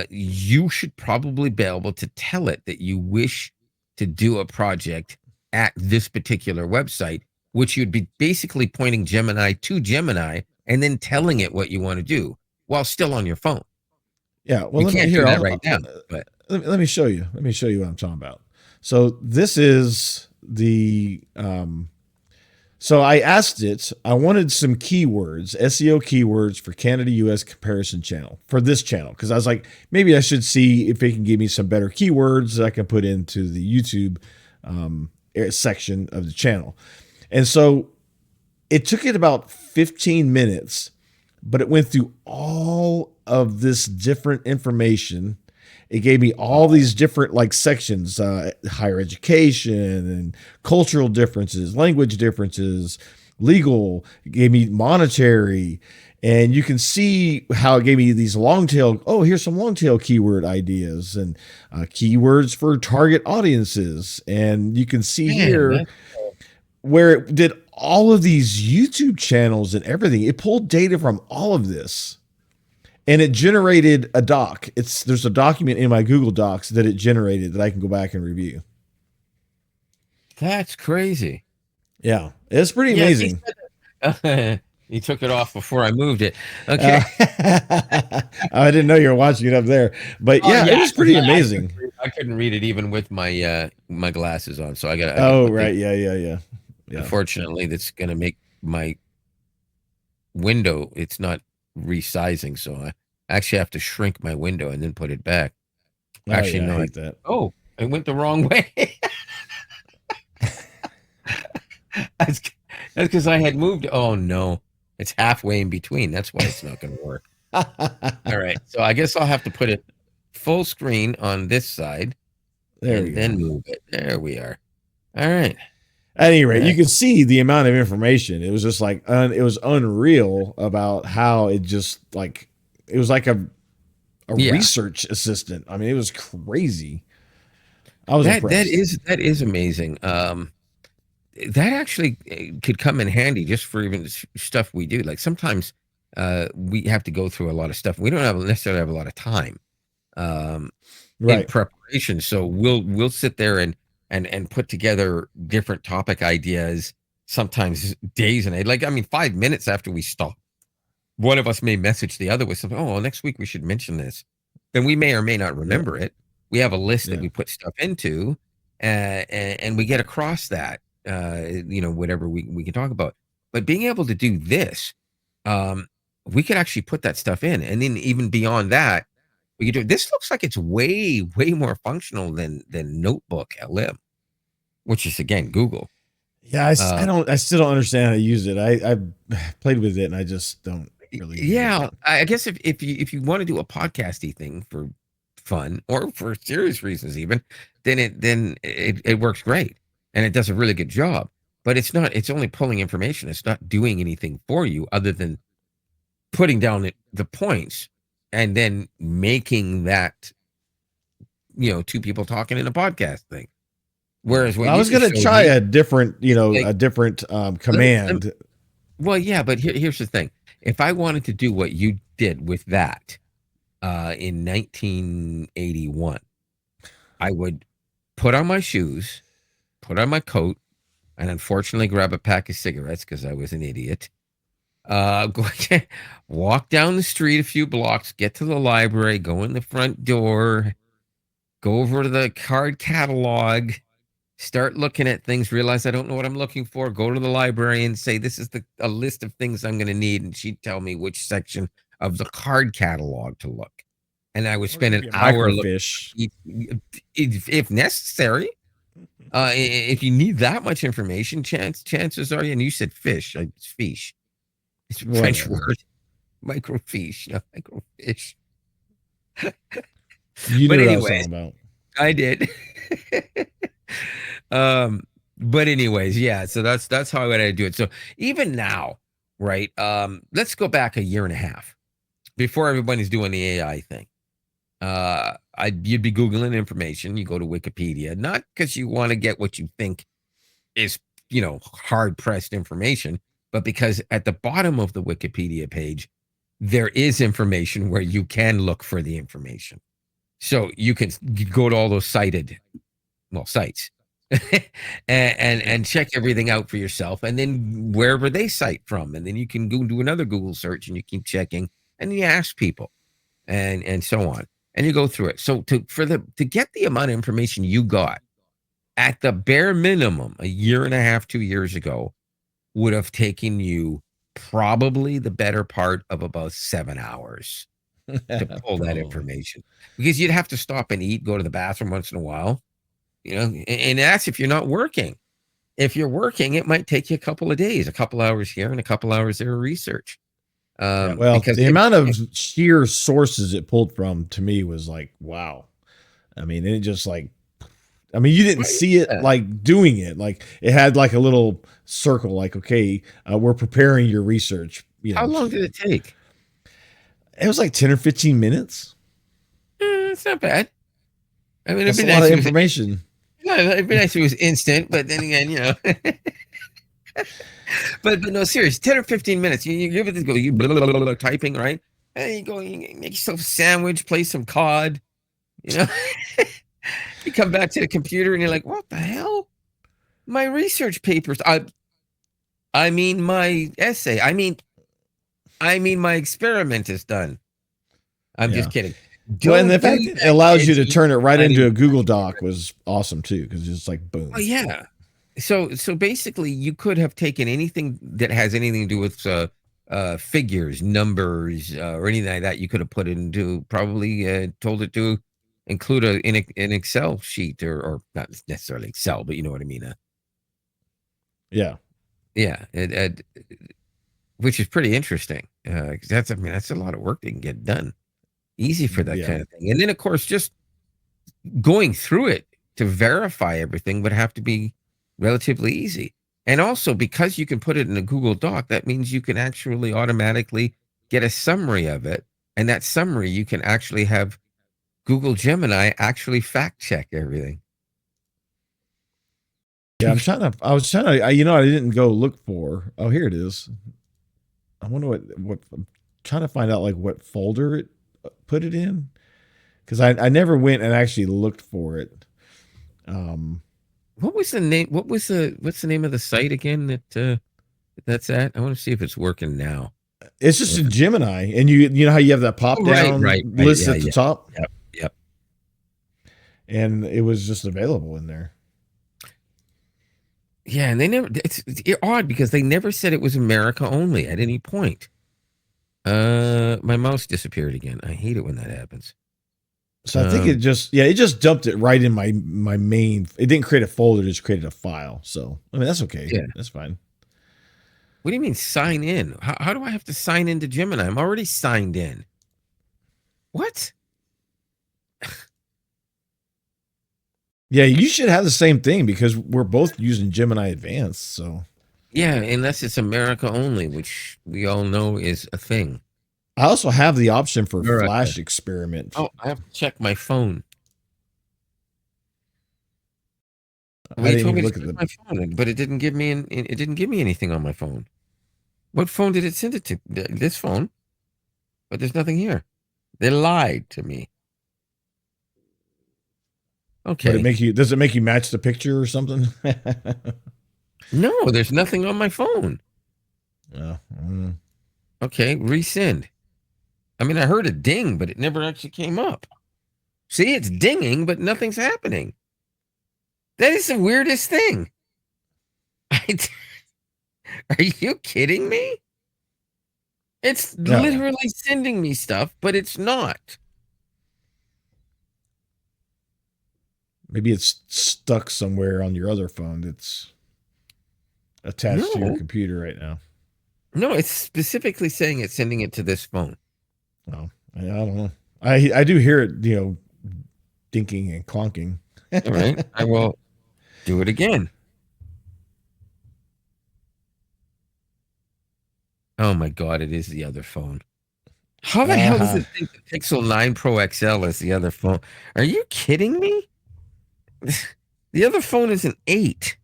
you should probably be able to tell it that you wish to do a project at this particular website, which you'd be basically pointing Gemini to Gemini and then telling it what you want to do while still on your phone. yeah, well You let me can't do here. that right now, but Let me show you. Let me show you what I'm talking about. So this is the so I asked it, I wanted some keywords, SEO keywords for Canada US comparison channel for this channel. Because I was like, maybe I should see if it can give me some better keywords that I can put into the YouTube section of the channel. And so it took it about 15 minutes, but it went through all of this different information. It gave me all these different like sections, higher education and cultural differences, language differences, legal. It gave me monetary, and you can see how it gave me these long tail. Oh, here's some long tail keyword ideas and keywords for target audiences. And you can see man, here where it did all of these YouTube channels and everything. It pulled data from all of this and it generated a doc. There's a document in my Google Docs that it generated that I can go back and review. that's crazy. Yeah, it's pretty Yeah, he amazing. said he took it off before I moved it. Uh, Okay. I didn't know you were watching it up there, but Oh yeah, it yeah, was 'cause pretty amazing. I couldn't read it even with my my glasses on. So I got to Oh put the right, yeah. unfortunately that's going to make my window it's not resizing, so I actually have to shrink my window and then put it back. Oh Actually yeah, I no. hate that. Oh, it went the wrong way. That's because I had moved. Oh no. It's halfway in between. That's why it's not going to work. All right. So I guess I'll have to put it full screen on this side There we and go. then move it. There we are. All right. At any rate, you That, can see the amount of information. It was just like it was unreal about how it just like it was like a yeah. research assistant. I mean, it was crazy. I was impressed. That is amazing. That actually could come in handy just for even stuff we do. Like sometimes we have to go through a lot of stuff. We don't have necessarily have a lot of time um, in Right. preparation. So we'll sit there and put together different topic ideas. Sometimes days and like I mean 5 minutes after we stop, one of us may message the other with something. Oh, well, next week we should mention this. Then we may or may not Yeah. remember it. We have a list that Yeah. we put stuff into, and we get across that. Whatever we can talk about. But being able to do this, um, we could actually put that stuff in, and then even beyond that, we could do. This looks like it's way more functional than Notebook LM, which is again Google. Yeah. I Uh, don't. I still don't understand how to use it. I played with it and I just don't really get it. Yeah, I guess if you want to do a podcasty thing for fun or for serious reasons even, then it works great and it does a really good job. But it's only pulling information. It's not doing anything for you other than putting down the points and then making that, two people talking in a podcast thing. Yeah. Whereas what Well, I you was just gonna showed try me, a different, like, a different let me, let me command. well, yeah, but here's the thing. If I wanted to do what you did with that, in 1981, I would put on my shoes, put on my coat, and unfortunately grab a pack of cigarettes because I was an idiot. Go, walk down the street a few blocks, get to the library, go in the front door, go over to the card catalog, start looking at things, realize I don't know what I'm looking for, go to the library and say, this is a list of things I'm going to need. And she'd tell me which section of the card catalog to look. And I would Or spend give an you a hour looking microfiche. if necessary. If you need that much information, chances are, and you said fish, it's fish. It's a French Whatever. word, microfiche, not microfiche. You But knew what I was anyways, talking about. I did. um, but anyways, yeah. So that's how I do it. So even now, right? Let's go back a year and a half before everybody's doing the AI thing. You'd be Googling information. You go to Wikipedia, not because you want to get what you think is, hard pressed information, but because at the bottom of the Wikipedia page, there is information where you can look for the information. So you can go to all those sites and check everything out for yourself, and then wherever they cite from, and then you can go do another Google search and you keep checking and you ask people and so on, and you go through it. So to get the amount of information you got at the bare minimum a year and a half, 2 years ago would have taken you probably the better part of about 7 hours to pull that Probably. information, because you'd have to stop and eat, go to the bathroom once in a while, and that's if you're not working. If you're working, it might take you a couple of days, a couple hours here and a couple hours there of research. Yeah. Well, Because the amount of sheer sources it pulled from to me was like, wow. I mean, it just like, I mean, you didn't see it yeah. like doing it. Like it had like a little circle, like, okay, we're preparing your research. How long did it take? It was like 10 or 15 minutes. It's not bad. I mean, it'd That's be a lot of nice if it was. information. Yeah, it'd be nice if it was instant, but then again. But no, serious. 10 or 15 minutes. You give it this go. You blah, blah, blah, blah, typing, right? And you go. You make yourself a sandwich. Play some COD. You know. You come back to the computer and you're like, "What the hell? My research papers. I mean, my essay. I mean, my experiment is done." I'm Yeah. just kidding. Well, and Don't the do fact that it that, allows you kids. to You turn it right not into a even. Google Doc was awesome too, because it's like Oh boom. yeah. So basically, you could have taken anything that has anything to do with figures, numbers, or anything like that. You could have put it into, probably told it to include an Excel sheet, or not necessarily Excel, but you know what I mean. Yeah. Yeah, which is pretty interesting. 'Cause that's a lot of work that can get done easy for that Yeah. kind of thing. And then of course, just going through it to verify everything would have to be relatively easy. And also, because you can put it in a Google Doc, that means you can actually automatically get a summary of it. And that summary, you can actually have Google Gemini actually fact check everything. Yeah. I was trying to, I didn't go look for, oh, here it is. I wonder what I'm trying to find out like what folder it put it in. Cause I never went and actually looked for it. What was the name? What's the name of the site again that's at? I want to see if it's working now. It's just Or a if Gemini, and you know how you have that pop Oh, right, down right, right. list Yeah, at the yeah. top, Yep, yep. and it was just available in there. Yeah, and they never. It's odd because they never said it was America only at any point. My mouse disappeared again. I hate it when that happens. So I think it just dumped it right in my main. It didn't create a folder; it just created a file. So I mean that's okay. Yeah. That's fine. What do you mean sign in? How do I have to sign into Gemini? I'm already signed in. What? Yeah, you should have the same thing because we're both using Gemini Advanced. So Yeah, unless it's America only, which we all know is a thing. I also have the option for America. Flash Experiment. Oh, I have to check my phone. I Well, you didn't told me even to look at check the. my phone, but it didn't give me it didn't give me anything on my phone. What phone did it send it to? This phone, but there's nothing here. They lied to me. But it Okay. make you? Does it make you match the picture or something? No, there's nothing on my phone. Mm. Okay, resend. I mean, I heard a ding, but it never actually came up. See, it's dinging, but nothing's happening. That is the weirdest thing. Are you kidding me? It's No, literally sending me stuff, but it's not. maybe it's stuck somewhere on your other phone that's attached to your No, computer right now. no, it's specifically saying it's sending it to this phone. Oh, I don't know. I do hear it, dinking and clonking. All right, I will do it again. Oh my God, it is the other phone. How the hell does Uh-huh. it think the Pixel 9 Pro XL is the other phone? Are you kidding me? The other phone is an 8.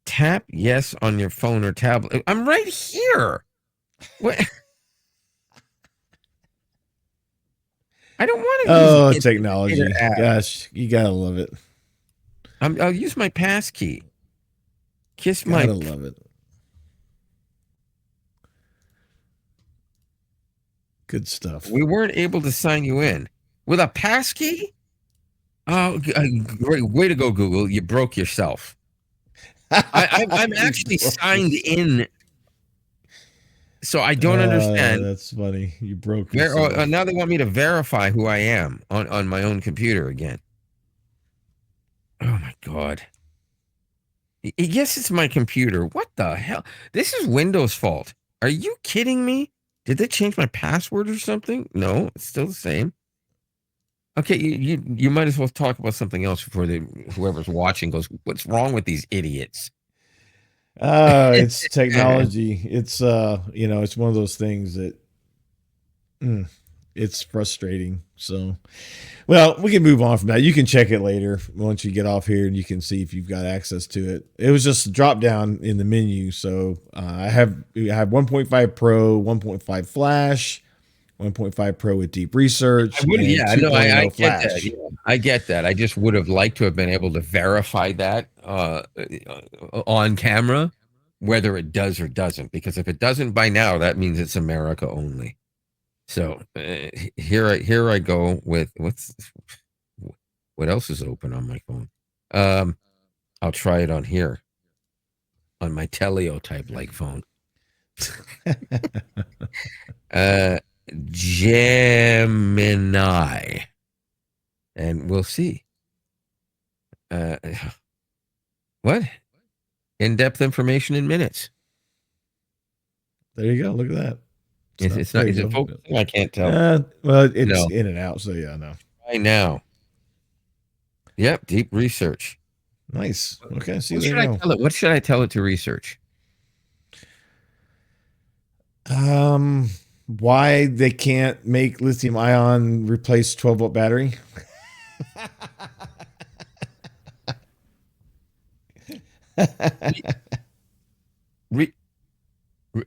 Tap yes on your phone or tablet. I'm right here. What? I don't want to use Oh, the indicator technology. app. Gosh, you gotta love it. I'll use my pass key. Kiss my. Gotta love it. Good stuff. We weren't able to sign you in with a pass key. Oh, great way to go, Google! You broke yourself. I'm actually signed in, so I don't understand. That's funny. You broke yourself. Now they want me to verify who I am on my own computer again. Oh my God. Yes, it's my computer. What the hell? This is Windows' fault. Are you kidding me? Did they change my password or something? No, it's still the same. Okay, you might as well talk about something else before whoever's watching goes, what's wrong with these idiots? It's technology. It's it's one of those things that it's frustrating. So, well, we can move on from that. You can check it later once you get off here, and you can see if you've got access to it. It was just a drop down in the menu. So I have 1.5 Pro, 1.5 Flash, 1.5 Pro with deep research, and yeah, no, 2.0 I get Flash. that. Yeah, I get that. I just would have liked to have been able to verify that on camera, whether it does or doesn't. Because if it doesn't by now, that means it's America only. So here I go with what else is open on my phone. I'll try it on here on my Teleo type like phone. Gemini, and we'll see. What? In-depth information in minutes. There you go. Look at that. It's not. Is it focusing? I can't tell. Well, it's in and out. So yeah, no. Right now. Yep, deep research. Nice. Okay, see, what should I tell it? What should I tell it to research? Why they can't make lithium ion replace 12-volt battery?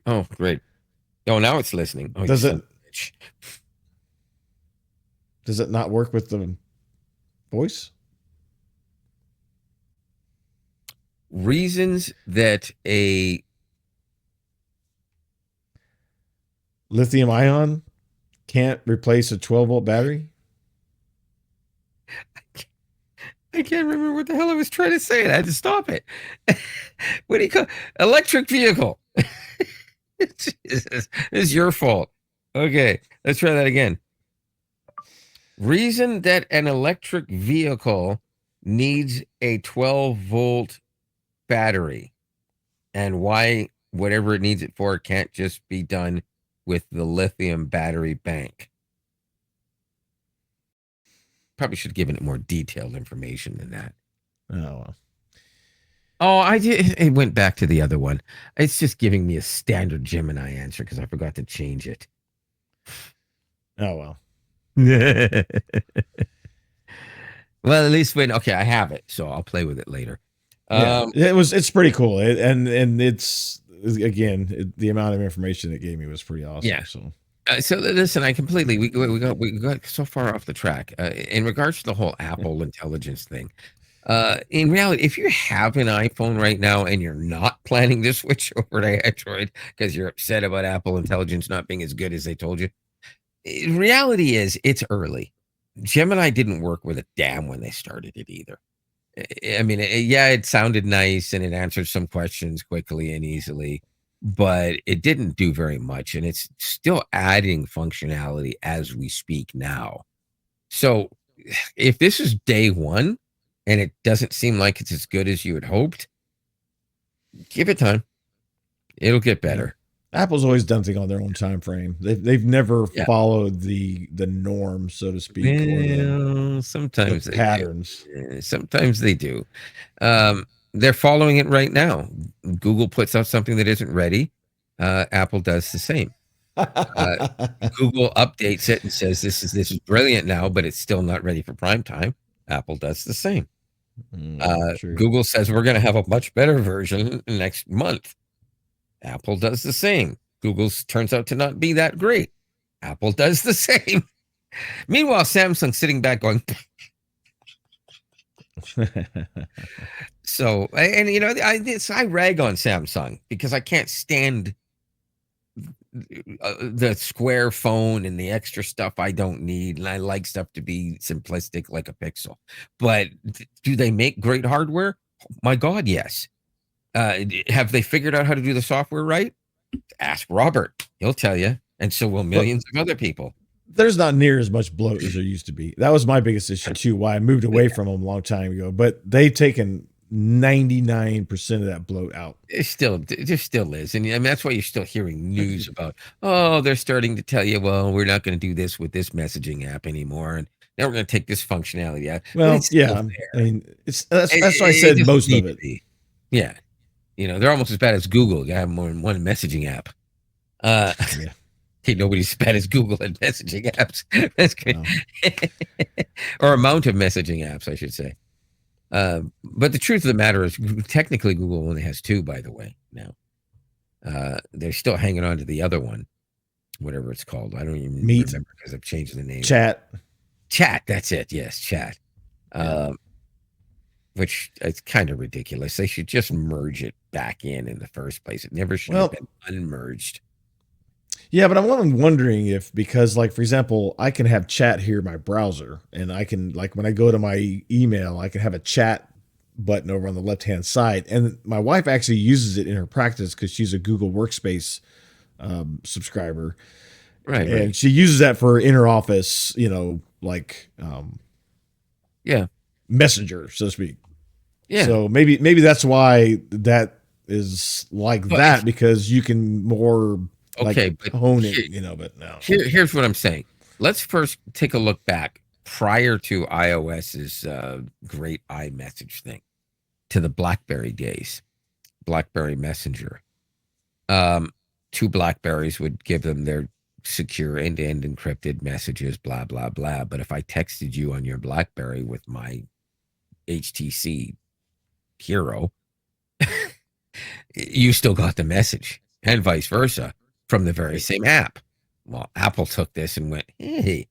Oh, great. Oh, now it's listening. Oh, does it not work with the voice? Reasons that a lithium ion can't replace a 12-volt battery? I can't remember what the hell I was trying to say. I had to stop it. What do you call electric vehicle? This is your fault. Okay, let's try that again. Reason that an electric vehicle needs a 12-volt battery, and why whatever it needs it for can't just be done with the lithium battery bank. Probably should have given it more detailed information than that. Oh, well. Oh, it went back to the other one. It's just giving me a standard Gemini answer because I forgot to change it. Oh, well. Well, at least I have it, so I'll play with it later. Yeah, it's pretty cool. And it's, again, the amount of information it gave me was pretty awesome. Yeah. So listen, we got so far off the track in regards to the whole Apple intelligence thing. In reality, if you have an iPhone right now and you're not planning to switch over to Android because you're upset about Apple intelligence not being as good as they told you, reality is it's early. Gemini didn't work with a damn when they started it either. I mean, it sounded nice and it answered some questions quickly and easily, but it didn't do very much, and it's still adding functionality as we speak now. So if this is day one and it doesn't seem like it's as good as you had hoped, give it time. It'll get better. Apple's always done things on their own time frame. They've never Yeah. followed the norm, so to speak, or Well, the sometimes they do. patterns. Sometimes they do. They're following it right now. Google puts out something that isn't ready. Apple does the same. Uh, Google updates it and says this is brilliant now, but it's still not ready for prime time. Apple does the same. True. Google says we're going to have a much better version next month. Apple does the same. Google's turns out to not be that great. Apple does the same. Meanwhile, Samsung's sitting back going. So, and I rag on Samsung because I can't stand the square phone and the extra stuff I don't need, and I like stuff to be simplistic like a Pixel. But do they make great hardware? My God, yes. Have they figured out how to do the software right? Ask Robert. He'll tell you, and so will millions of other people. There's not near as much bloat as there used to be. That was my biggest issue too, why I moved away from them a long time ago. But they've taken 99% of that bloat out. There still is, and I mean that's why you're still hearing news about. Oh, they're starting to tell you, well, we're not going to do this with this messaging app anymore, and now we're going to take this functionality out. Well, yeah, I mean, that's why I said most of it. Yeah, they're almost as bad as Google. You have more than one messaging app. Yeah. Nobody's as bad as Google at messaging apps. That's good. No. Or amount of messaging apps, I should say. But the truth of the matter is, technically, Google only has 2, by the way, now. They're still hanging on to the other one, whatever it's called. I don't even remember because I've changed the name. Chat, that's it. Yes, Chat. Which is kind of ridiculous. They should just merge it back in the first place. It never should have been unmerged. Yeah, but I'm wondering if, because, like, for example, I can have chat here in my browser, and I can, like, when I go to my email, I can have a chat button over on the left-hand side. And my wife actually uses it in her practice because she's a Google Workspace subscriber. Right. And she uses that for inner office, messenger, so to speak. Yeah. So maybe that's why that is like that, because you can more... Okay, but hone it, but no. Here's what I'm saying. Let's first take a look back prior to iOS's great iMessage thing, to the BlackBerry days, BlackBerry Messenger. 2 BlackBerries would give them their secure end-to-end encrypted messages, blah, blah, blah. But if I texted you on your BlackBerry with my HTC Hero, you still got the message, and vice versa. From the very same app. Well, Apple took this and went, hey,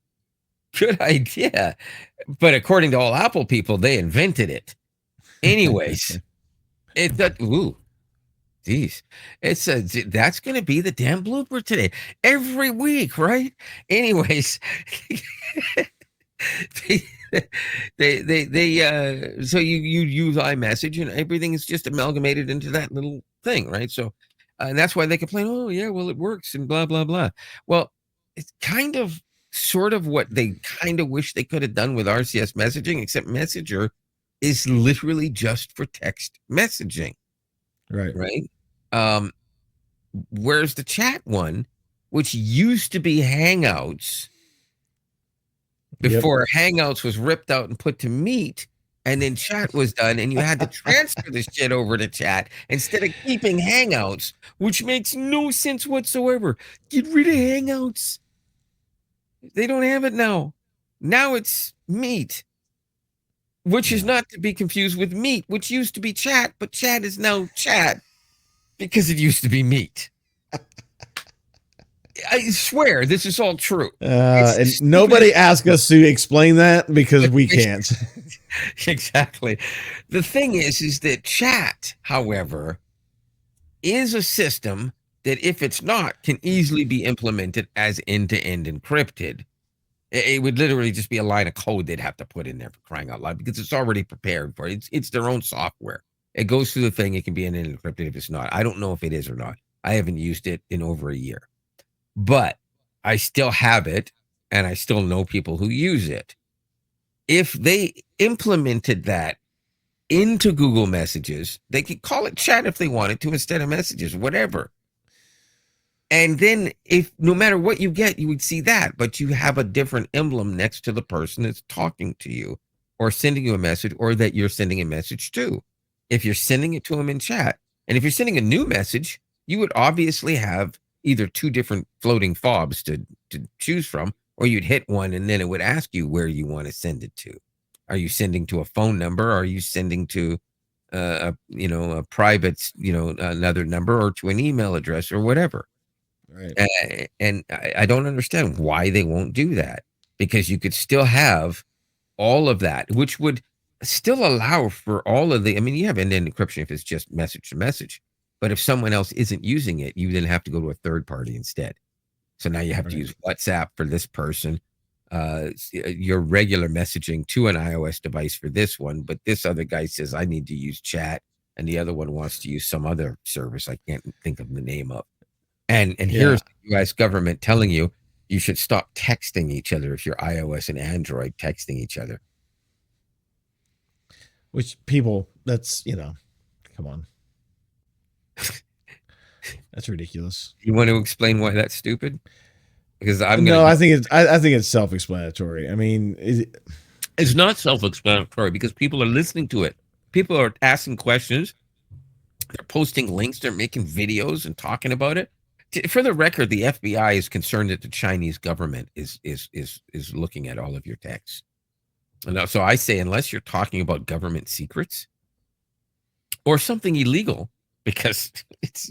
good idea. But according to all Apple people, they invented it. Anyways, that's going to be the damn blooper today. Every week, right? Anyways, so you use iMessage and everything is just amalgamated into that little thing, right? So, and that's why they complain, oh, yeah, well, it works and blah, blah, blah. Well, it's sort of what they kind of wish they could have done with RCS messaging, except Messenger is literally just for text messaging. Right. Right. Whereas the chat one, which used to be Hangouts, before Hangouts was ripped out and put to Meet, and then chat was done, and you had to transfer this shit over to chat instead of keeping Hangouts, which makes no sense whatsoever. Get rid of Hangouts. They don't have it now. Now it's Meet, which is not to be confused with Meet, which used to be chat, but chat is now chat because it used to be Meet. I swear this is all true. And nobody asked us to explain that because we can't. Exactly. The thing is that chat, however, is a system that, if it's not, can easily be implemented as end-to-end encrypted. It would literally just be a line of code they'd have to put in there, for crying out loud, because it's already prepared for it. It's their own software. It goes through the thing. It can be end-to-end encrypted if it's not. I don't know if it is or not. I haven't used it in over a year. But I still have it, and I still know people who use it. If they implemented that into Google Messages, they could call it chat if they wanted to instead of messages, whatever. And then if no matter what you get, you would see that, but you have a different emblem next to the person that's talking to you or sending you a message or that you're sending a message to. If you're sending it to them in chat, and if you're sending a new message, you would obviously have either two different floating fobs to choose from, or you'd hit one and then it would ask you where you want to send it to. Are you sending to a phone number? Are you sending to a private, another number, or to an email address or whatever? Right. And I don't understand why they won't do that, because you could still have all of that, which would still allow for all of the. I mean, you have end-to-end encryption if it's just message to message, but if someone else isn't using it, you then have to go to a third party instead. So now you have to use WhatsApp for this person, your regular messaging to an iOS device for this one, but this other guy says I need to use chat, and the other one wants to use some other service I can't think of the name of. And here's the U.S. government telling you should stop texting each other if you're iOS and Android texting each other. Which people, that's, come on. That's ridiculous. You want to explain why that's stupid? Because I think it's self-explanatory. I mean, it's not self-explanatory because people are listening to it. People are asking questions. They're posting links. They're making videos and talking about it. For the record, the FBI is concerned that the Chinese government is looking at all of your texts. And so I say, unless you're talking about government secrets or something illegal, because it's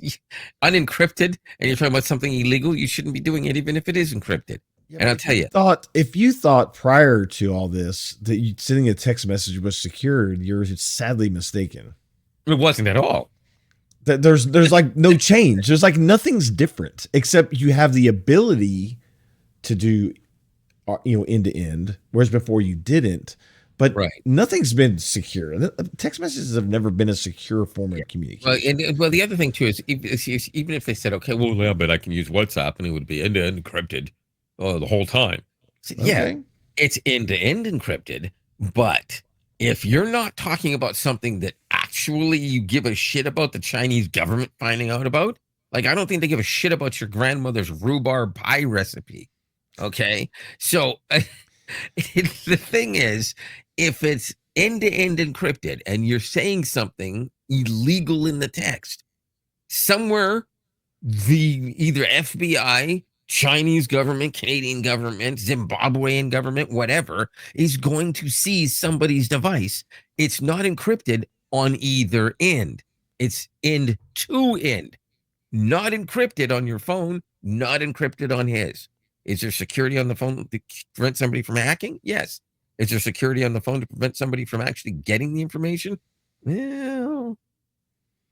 unencrypted and you're talking about something illegal, you shouldn't be doing it, even if it is encrypted. Yeah, and I'll tell you, if you thought prior to all this that sending a text message was secured, you're sadly mistaken. It wasn't at all. There's like no change. There's like nothing's different, except you have the ability to do, end to end, whereas before you didn't. But nothing's been secure. Text messages have never been a secure form of communication. Well, the other thing too is even if they said, okay, well, yeah, but I can use WhatsApp and it would be end-to-end encrypted the whole time. So, yeah, it's end-to-end encrypted, but if you're not talking about something that actually you give a shit about the Chinese government finding out about, like I don't think they give a shit about your grandmother's rhubarb pie recipe. Okay, so the thing is, if it's end-to-end encrypted and you're saying something illegal in the text, somewhere the either FBI, Chinese government, Canadian government, Zimbabwean government, whatever, is going to seize somebody's device. It's not encrypted on either end. It's end to end, not encrypted on your phone, not encrypted on his. Is there security on the phone to prevent somebody from hacking? Yes. Is there security on the phone to prevent somebody from actually getting the information? Well,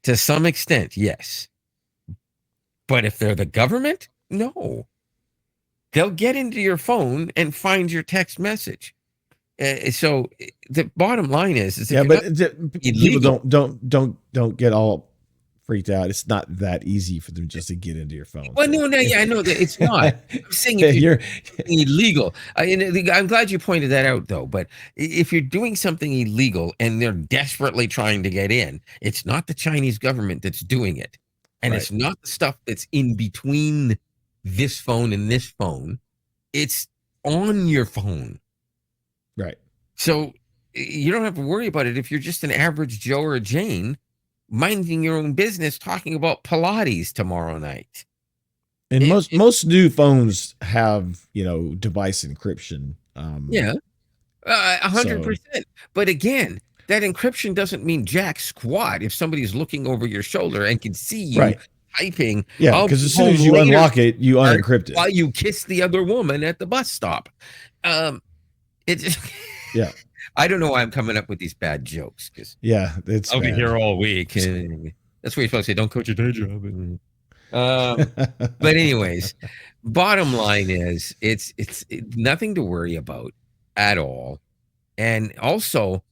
to some extent, yes. But if they're the government, no. They'll get into your phone and find your text message. So the bottom line is but people don't get all freaked out. It's not that easy for them just to get into your phone. Well, no, I know that it's not. I'm saying if you're illegal. I'm glad you pointed that out, though. But if you're doing something illegal and they're desperately trying to get in, it's not the Chinese government that's doing it. And it's not the stuff that's in between this phone and this phone. It's on your phone. Right. So you don't have to worry about it if you're just an average Joe or Jane minding your own business talking about Pilates tomorrow night. And most new phones have, device encryption. 100%. But again, that encryption doesn't mean jack squat if somebody's looking over your shoulder and can see you typing. Yeah, because as soon as you unlock it, you unencrypt it. While you kiss the other woman at the bus stop. Yeah. I don't know why I'm coming up with these bad jokes. It's I'll be here all week. And that's what you're supposed to say. Don't quit your day job. But anyways, bottom line is it's nothing to worry about at all. And also,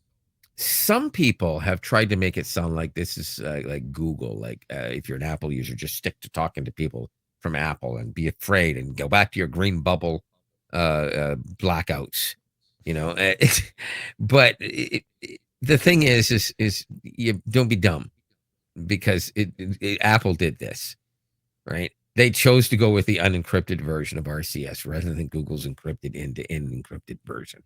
some people have tried to make it sound like this is like Google. Like if you're an Apple user, just stick to talking to people from Apple and be afraid and go back to your green bubble blackouts. But the thing is you don't be dumb, because Apple did this, right? They chose to go with the unencrypted version of RCS rather than Google's encrypted end-to-end encrypted version.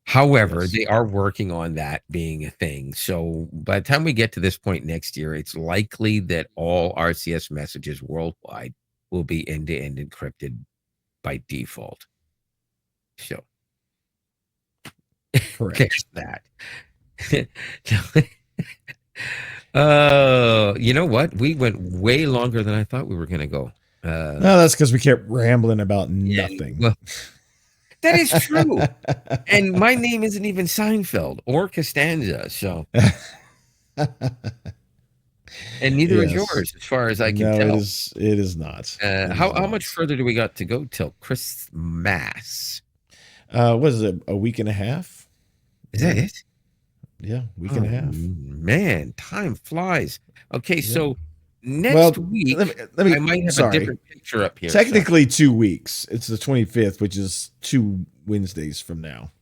However, Yes. they are working on that being a thing. So by the time we get to this point next year, it's likely that all RCS messages worldwide will be end-to-end encrypted by default. So there's Correct. that. You know what? We went way longer than I thought we were going to go. No, that's because we kept rambling about nothing. Well, that is true. And my name isn't even Seinfeld or Costanza, so and neither is Yes. yours, as far as I can No, it tell. is. It is not. It is How much not. further do we got to go till Christmas? What is it? A week and a half? Is that Yeah. it? Yeah, week Oh and a half. man, time flies. Okay, Yeah. so next Well, week let me I might have a sorry. different picture up here. So Technically 2 weeks. It's the 25th, which is 2 Wednesdays from now.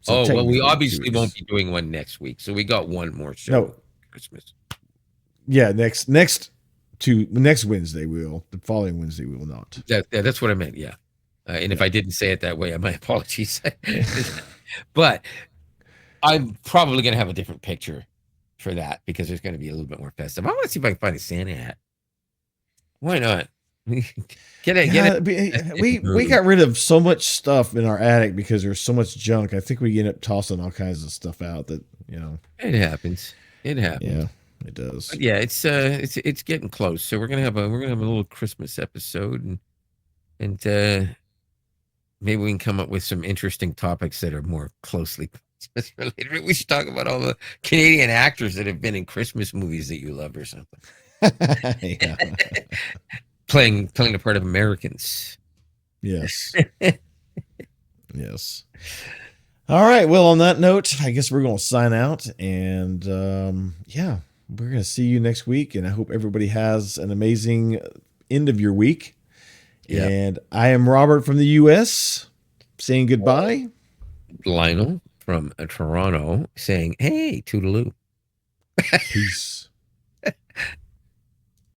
So oh, well, we technically 2 obviously won't weeks. be doing one next week, so we got one more show. No. Christmas. Yeah, next Wednesday we will. The following Wednesday we will not. That's what I meant. Yeah, and if I didn't say it that way, my apologies. But I'm probably gonna have a different picture for that because there's gonna be a little bit more festive. I want to see if I can find a Santa hat. Why not? Get it. We got rid of so much stuff in our attic because there's so much junk. I think we end up tossing all kinds of stuff out that, It happens. It happens. Yeah, it does. But yeah, it's getting close. So we're gonna have a little Christmas episode, and maybe we can come up with some interesting topics that are more closely Christmas related. We should talk about all the Canadian actors that have been in Christmas movies that you love or something. Yeah. Playing the part of Americans. Yes. Yes. All right. Well, on that note, I guess we're going to sign out. And yeah, we're going to see you next week. And I hope everybody has an amazing end of your week. Yeah. And I am Robert from the U.S. saying goodbye. Lionel from Toronto saying, hey, toodaloo. Peace.